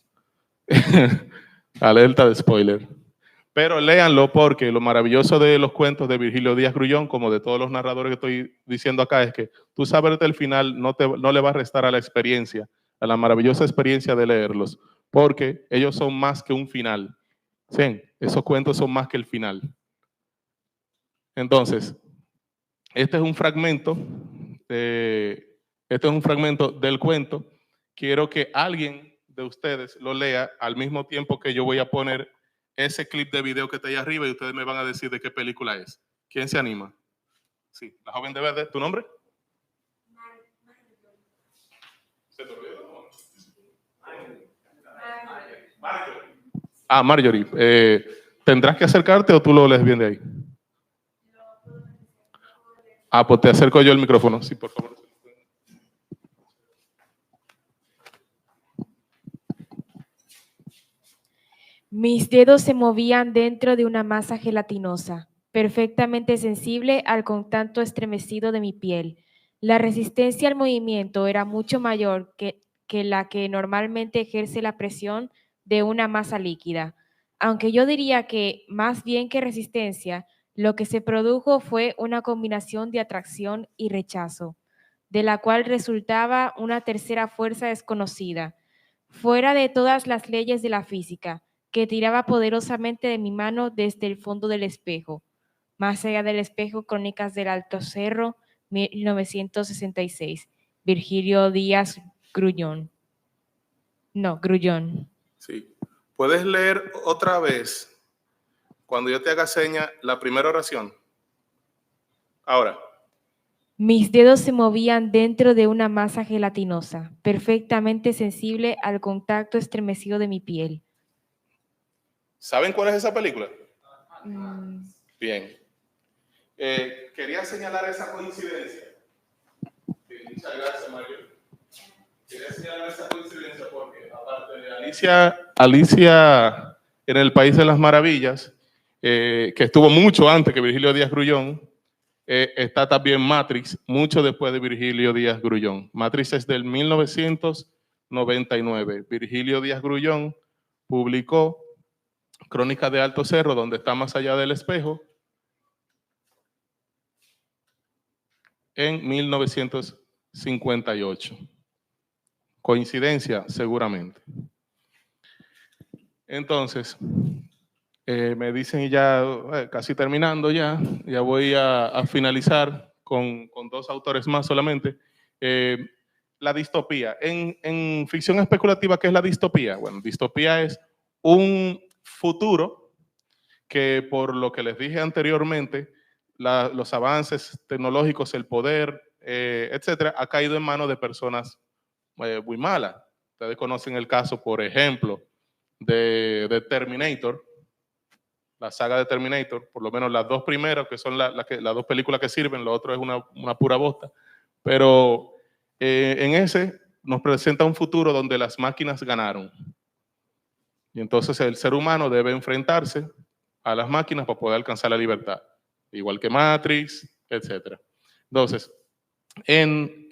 Alerta de spoiler. Pero léanlo, porque lo maravilloso de los cuentos de Virgilio Díaz Grullón, como de todos los narradores que estoy diciendo acá, es que tú saberte el final no le va a restar a la experiencia, a la maravillosa experiencia de leerlos, porque ellos son más que un final. Sí, esos cuentos son más que el final. Entonces, este es un fragmento del cuento. Quiero que alguien de ustedes lo lea al mismo tiempo que yo voy a poner ese clip de video que está ahí arriba y ustedes me van a decir de qué película es. ¿Quién se anima? Sí, la joven de verde. ¿Tu nombre? ¿Se te olvidó? Marjorie. ¿Tendrás que acercarte o tú lo lees bien de ahí? Pues te acerco yo el micrófono. Sí, por favor. Mis dedos se movían dentro de una masa gelatinosa, perfectamente sensible al contacto estremecido de mi piel. La resistencia al movimiento era mucho mayor que la que normalmente ejerce la presión de una masa líquida. Aunque yo diría que, más bien que resistencia, lo que se produjo fue una combinación de atracción y rechazo, de la cual resultaba una tercera fuerza desconocida, fuera de todas las leyes de la física, que tiraba poderosamente de mi mano desde el fondo del espejo. Más allá del espejo, Crónicas del Alto Cerro, 1966. Virgilio Díaz Grullón. No, Grullón. Sí. ¿Puedes leer otra vez, cuando yo te haga seña, la primera oración? Ahora. Mis dedos se movían dentro de una masa gelatinosa, perfectamente sensible al contacto estremecido de mi piel. ¿Saben cuál es esa película? Mm, Bien. Quería señalar esa coincidencia. Muchas gracias, Mario. Quería señalar esa coincidencia porque, aparte de Alicia en el País de las Maravillas, que estuvo mucho antes que Virgilio Díaz Grullón, está también Matrix, mucho después de Virgilio Díaz Grullón. Matrix es del 1999. Virgilio Díaz Grullón publicó Crónicas de Alto Cerro, donde está Más allá del espejo, en 1958. Coincidencia, seguramente. Entonces, me dicen ya, casi terminando ya voy a finalizar con dos autores más solamente. La distopía. En ficción especulativa, ¿qué es la distopía? Bueno, distopía es un futuro que, por lo que les dije anteriormente, los avances tecnológicos, el poder, etcétera, ha caído en manos de personas muy malas. Ustedes conocen el caso, por ejemplo, de Terminator, la saga de Terminator, por lo menos las dos primeras, que son las dos películas que sirven, lo otro es una pura bosta, pero en ese nos presenta un futuro donde las máquinas ganaron. Y entonces el ser humano debe enfrentarse a las máquinas para poder alcanzar la libertad, igual que Matrix, etc. Entonces, en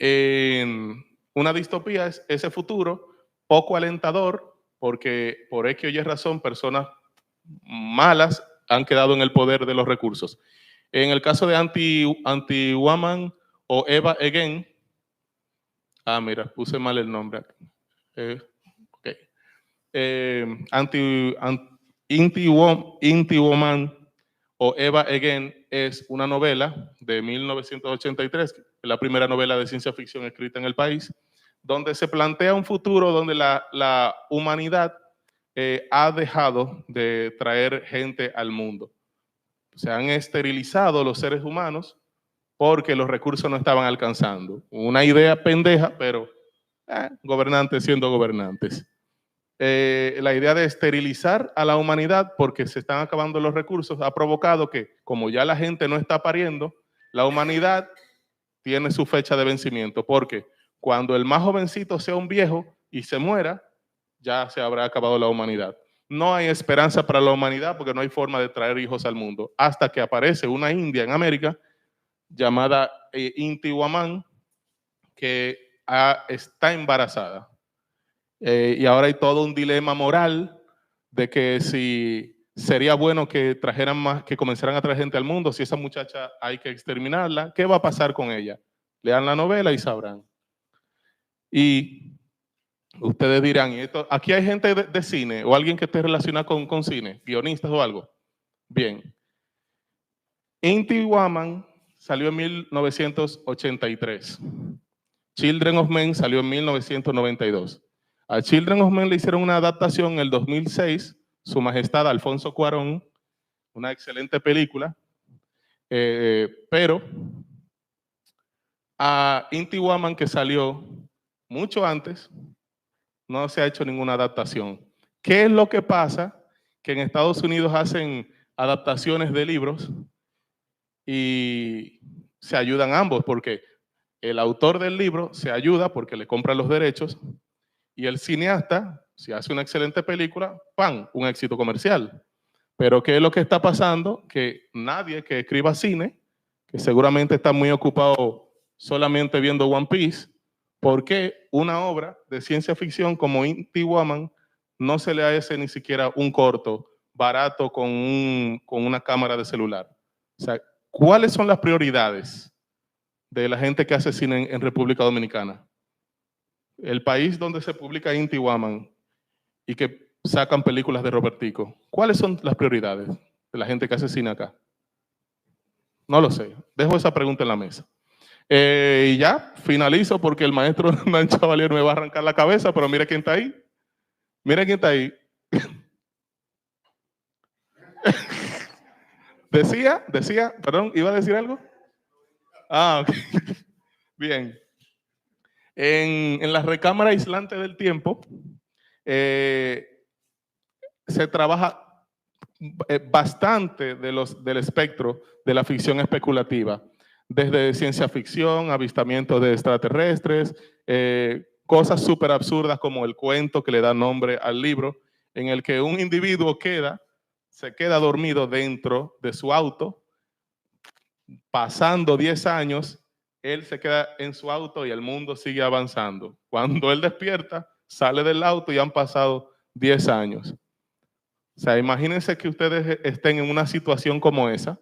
una distopía es ese futuro poco alentador porque por X o Y razón personas malas han quedado en el poder de los recursos. En el caso de Anti-Woman o Eva Again, mira, puse mal el nombre. Okay. Anti-Woman o Eva Again es una novela de 1983, la primera novela de ciencia ficción escrita en el país, donde se plantea un futuro donde la humanidad ha dejado de traer gente al mundo. Se han esterilizado los seres humanos porque los recursos no estaban alcanzando. Una idea pendeja, pero gobernantes siendo gobernantes. La idea de esterilizar a la humanidad porque se están acabando los recursos ha provocado que, como ya la gente no está pariendo, la humanidad tiene su fecha de vencimiento, porque cuando el más jovencito sea un viejo y se muera, ya se habrá acabado la humanidad. No hay esperanza para la humanidad porque no hay forma de traer hijos al mundo, hasta que aparece una india en América llamada Inti Woman, que está embarazada. Y ahora hay todo un dilema moral de que si sería bueno que trajeran más, que comenzaran a traer gente al mundo, si esa muchacha hay que exterminarla, ¿qué va a pasar con ella? Lean la novela y sabrán. Y ustedes dirán, ¿y esto, aquí hay gente de cine o alguien que esté relacionado con cine, guionistas o algo? Bien. Inti Woman salió en 1983. Children of Men salió en 1992. A Children of Men le hicieron una adaptación en el 2006, Su Majestad Alfonso Cuarón, una excelente película, pero a Inti Woman, que salió mucho antes, no se ha hecho ninguna adaptación. ¿Qué es lo que pasa? Que en Estados Unidos hacen adaptaciones de libros y se ayudan ambos, porque el autor del libro se ayuda porque le compra los derechos y el cineasta, si hace una excelente película, ¡pam!, un éxito comercial. Pero ¿qué es lo que está pasando? Que nadie que escriba cine, que seguramente está muy ocupado solamente viendo One Piece, ¿por qué una obra de ciencia ficción como Inti Woman no se le hace ni siquiera un corto barato con una cámara de celular? O sea, ¿cuáles son las prioridades de la gente que hace cine en República Dominicana? El país donde se publica Inti Woman y que sacan películas de Robertico, ¿cuáles son las prioridades de la gente que hace cine acá? No lo sé. Dejo esa pregunta en la mesa. Y ya, finalizo porque el maestro Hernán Chavalier me va a arrancar la cabeza, pero mira quién está ahí. Mira quién está ahí. Decía, perdón, ¿iba a decir algo? Ok. Bien. En la recámara aislante del tiempo se trabaja bastante del espectro de la ficción especulativa, desde ciencia ficción, avistamientos de extraterrestres, cosas súper absurdas como el cuento que le da nombre al libro, en el que un individuo se queda dormido dentro de su auto, pasando 10 años, él se queda en su auto y el mundo sigue avanzando. Cuando él despierta, sale del auto y han pasado 10 años. O sea, imagínense que ustedes estén en una situación como esa,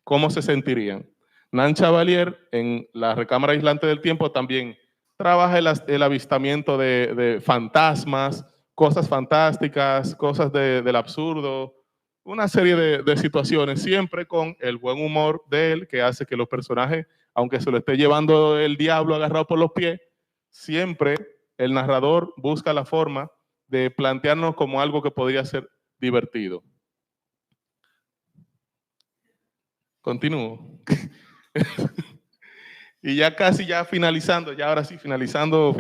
¿cómo se sentirían? Nan Chevalier, en la recámara aislante del tiempo, también trabaja el avistamiento de fantasmas, cosas fantásticas, cosas del absurdo, una serie de situaciones, siempre con el buen humor de él, que hace que los personajes, aunque se lo esté llevando el diablo agarrado por los pies, siempre el narrador busca la forma de plantearnos como algo que podría ser divertido. Continúo. Y ya casi ya finalizando, ya ahora sí finalizando,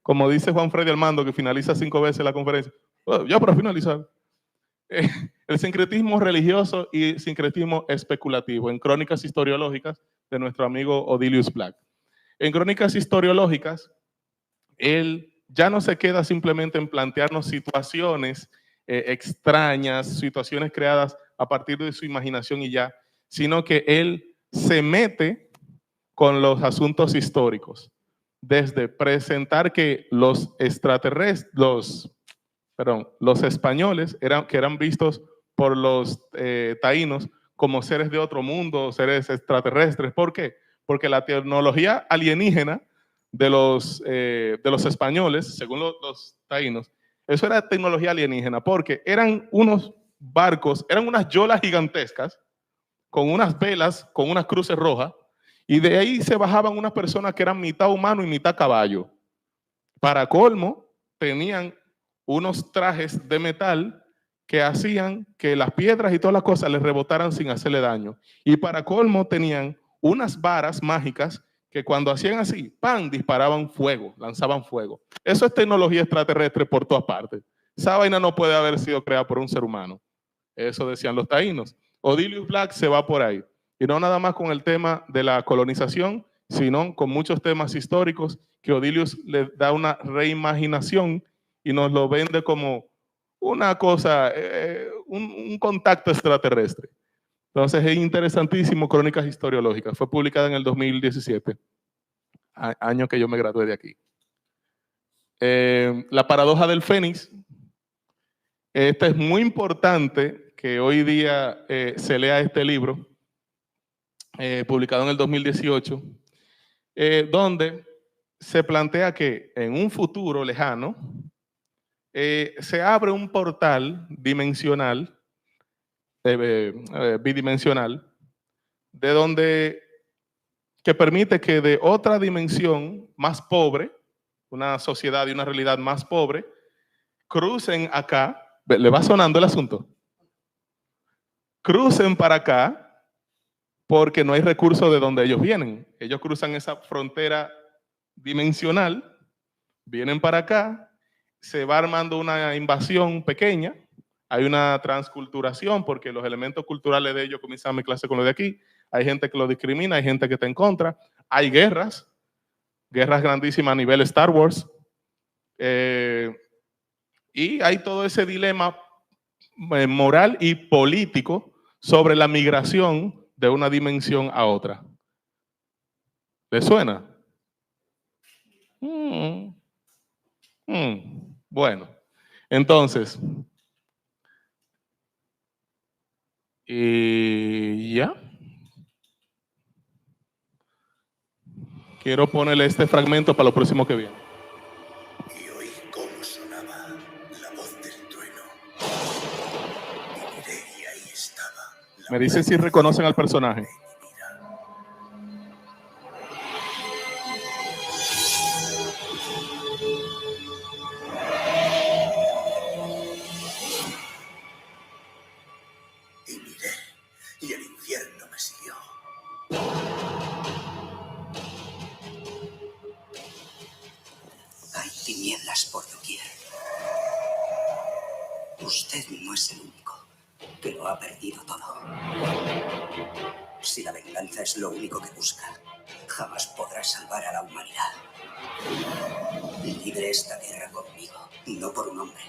como dice Juan Freddy Armando, que finaliza 5 veces la conferencia. Bueno, ya para finalizar. El sincretismo religioso y sincretismo especulativo en crónicas historiológicas de nuestro amigo Odilius Black. En crónicas historiológicas, él ya no se queda simplemente en plantearnos situaciones extrañas, situaciones creadas a partir de su imaginación y ya, sino que él se mete con los asuntos históricos, desde presentar que los extraterrestres, los españoles que eran vistos por los taínos como seres de otro mundo, seres extraterrestres. ¿Por qué? Porque la tecnología alienígena de los españoles, según los taínos, eso era tecnología alienígena, porque eran unos barcos, eran unas yolas gigantescas, con unas velas, con unas cruces rojas, y de ahí se bajaban unas personas que eran mitad humano y mitad caballo. Para colmo, tenían unos trajes de metal que hacían que las piedras y todas las cosas les rebotaran sin hacerle daño. Y para colmo, tenían unas varas mágicas que cuando hacían así, ¡pam!, disparaban fuego, lanzaban fuego. Eso es tecnología extraterrestre por todas partes. Esa vaina no puede haber sido creada por un ser humano. Eso decían los taínos. Odilius Black se va por ahí. Y no nada más con el tema de la colonización, sino con muchos temas históricos que Odilius le da una reimaginación y nos lo vende como una cosa, un contacto extraterrestre. Entonces es interesantísimo Crónicas Historiológicas. Fue publicada en el 2017, año que yo me gradué de aquí. La paradoja del Fénix. Esta es muy importante que hoy día se lea este libro, publicado en el 2018, donde se plantea que en un futuro lejano se abre un portal dimensional, bidimensional, que permite que de otra dimensión más pobre, una sociedad y una realidad más pobre, crucen acá. ¿Le va sonando el asunto? Crucen para acá porque no hay recursos de donde ellos vienen. Ellos cruzan esa frontera dimensional, vienen para acá, se va armando una invasión pequeña, hay una transculturación porque los elementos culturales de ellos comienzan a mezclarse con los de aquí, hay gente que lo discrimina, hay gente que está en contra, hay guerras grandísimas a nivel Star Wars, y hay todo ese dilema moral y político sobre la migración de una dimensión a otra. ¿Le suena? Bueno, entonces, y ya. Quiero ponerle este fragmento para lo próximo que viene. Y oí cómo sonaba la voz del trueno. Y miré y ahí estaba. Me dicen si reconocen al personaje. Y miré y el infierno me siguió. tinieblas por doquier. Usted no es el único que lo ha perdido todo. Si la venganza es lo único que busca, jamás podrá salvar a la humanidad. Libre esta guerra conmigo, no por un hombre,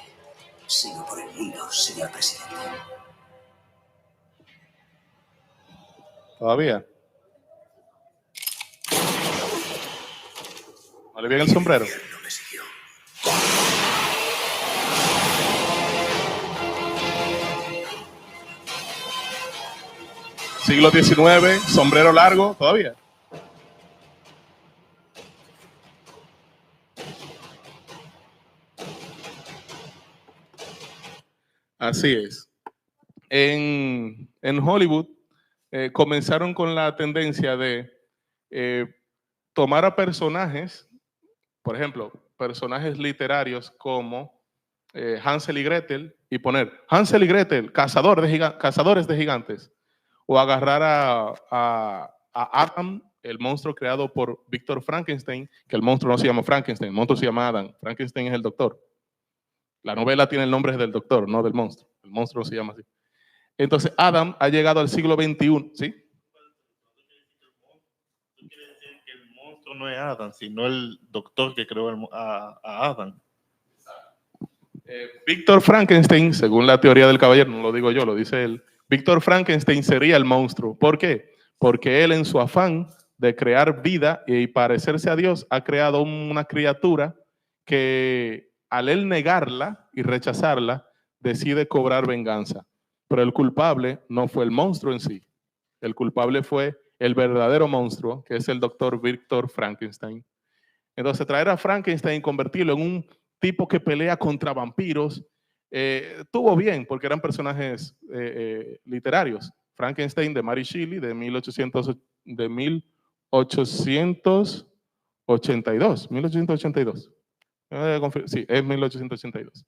sino por el mundo, señor presidente. ¿Todavía? ¿No le viene el sombrero? No me siguió. Siglo XIX, sombrero largo, ¿todavía? Así es. En Hollywood comenzaron con la tendencia de tomar a personajes, por ejemplo, personajes literarios como Hansel y Gretel, y poner Hansel y Gretel, cazadores de gigantes, o agarrar a Adam, el monstruo creado por Víctor Frankenstein, que el monstruo no se llama Frankenstein, el monstruo se llama Adam. Frankenstein es el doctor. La novela tiene el nombre del doctor, no del monstruo. El monstruo se llama así. Entonces, Adam ha llegado al siglo XXI, ¿sí? No quiere decir que el monstruo no es Adam, sino el doctor que creó a Adam. Víctor Frankenstein, según la teoría del caballero, no lo digo yo, lo dice él, Víctor Frankenstein sería el monstruo. ¿Por qué? Porque él, en su afán de crear vida y parecerse a Dios, ha creado una criatura que, al él negarla y rechazarla, decide cobrar venganza. Pero el culpable no fue el monstruo en sí. El culpable fue el verdadero monstruo, que es el doctor Víctor Frankenstein. Entonces, traer a Frankenstein y convertirlo en un tipo que pelea contra vampiros, estuvo bien, porque eran personajes literarios. Frankenstein de Mary Shelley, de 1882. 1882. Sí, es 1882.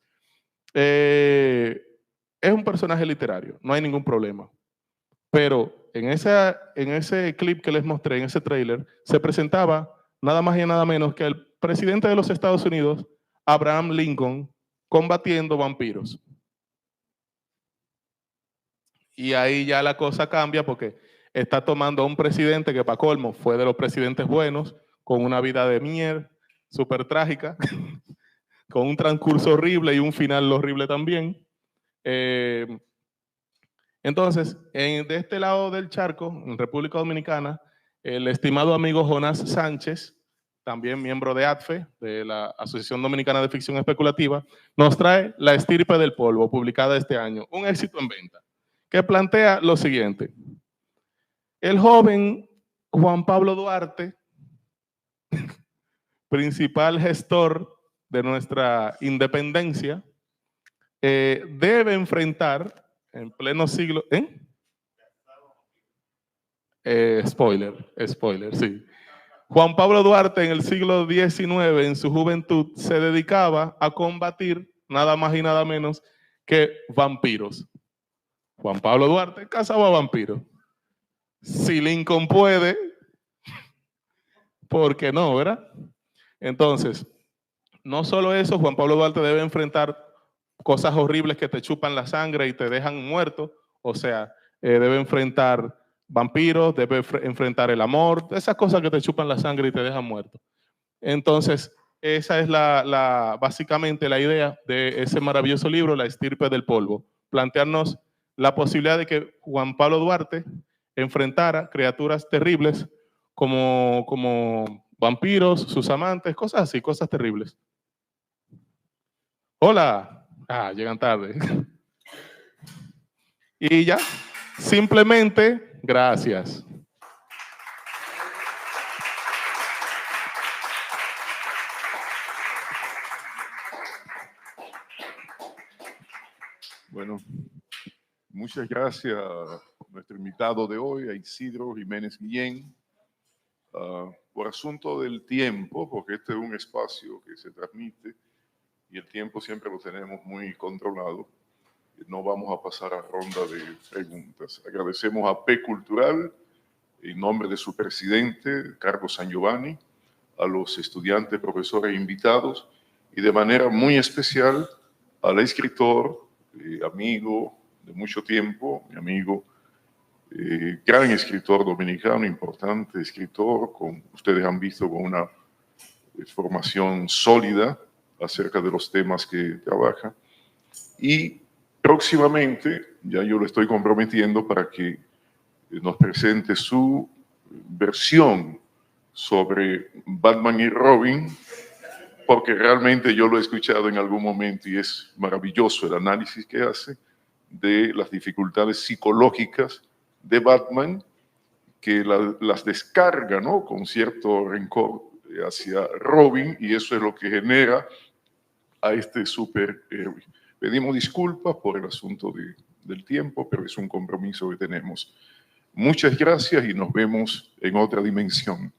Es un personaje literario, no hay ningún problema. Pero en ese clip que les mostré, en ese trailer, se presentaba nada más y nada menos que el presidente de los Estados Unidos, Abraham Lincoln, combatiendo vampiros. Y ahí ya la cosa cambia, porque está tomando a un presidente que, para colmo, fue de los presidentes buenos, con una vida de mierda, súper trágica, con un transcurso horrible y un final horrible también. Entonces, de este lado del charco, en República Dominicana, el estimado amigo Jonás Sánchez, también miembro de ADFE, de la Asociación Dominicana de Ficción Especulativa, nos trae La estirpe del polvo, publicada este año, un éxito en venta, que plantea lo siguiente. El joven Juan Pablo Duarte, principal gestor de nuestra independencia, debe enfrentar en pleno siglo... Spoiler, sí. Juan Pablo Duarte, en el siglo XIX, en su juventud, se dedicaba a combatir nada más y nada menos que vampiros. Juan Pablo Duarte cazaba vampiros. Si Lincoln puede, ¿por qué no, verdad? Entonces, no solo eso, Juan Pablo Duarte debe enfrentar cosas horribles que te chupan la sangre y te dejan muerto. O sea, debe enfrentar vampiros, debe enfrentar el amor, esas cosas que te chupan la sangre y te dejan muerto. Entonces, esa es básicamente la idea de ese maravilloso libro, La estirpe del polvo. Plantearnos la posibilidad de que Juan Pablo Duarte enfrentara criaturas terribles como vampiros, sus amantes, cosas así, cosas terribles. Hola. Llegan tarde. Y ya, simplemente, gracias. Bueno, muchas gracias a nuestro invitado de hoy, a Isidro Jiménez Guillén. Por asunto del tiempo, porque este es un espacio que se transmite y el tiempo siempre lo tenemos muy controlado, no vamos a pasar a ronda de preguntas. Agradecemos a P Cultural, en nombre de su presidente, Carlos San Giovanni, a los estudiantes, profesores e invitados, y de manera muy especial al escritor, amigo de mucho tiempo, mi amigo, gran escritor dominicano, importante escritor, ustedes han visto con una formación sólida acerca de los temas que trabaja. Y próximamente, ya yo lo estoy comprometiendo para que nos presente su versión sobre Batman y Robin, porque realmente yo lo he escuchado en algún momento y es maravilloso el análisis que hace de las dificultades psicológicas de Batman, que las descarga, ¿no?, con cierto rencor hacia Robin, y eso es lo que genera a este superhéroe. Pedimos disculpas por el asunto del tiempo, pero es un compromiso que tenemos. Muchas gracias y nos vemos en otra dimensión.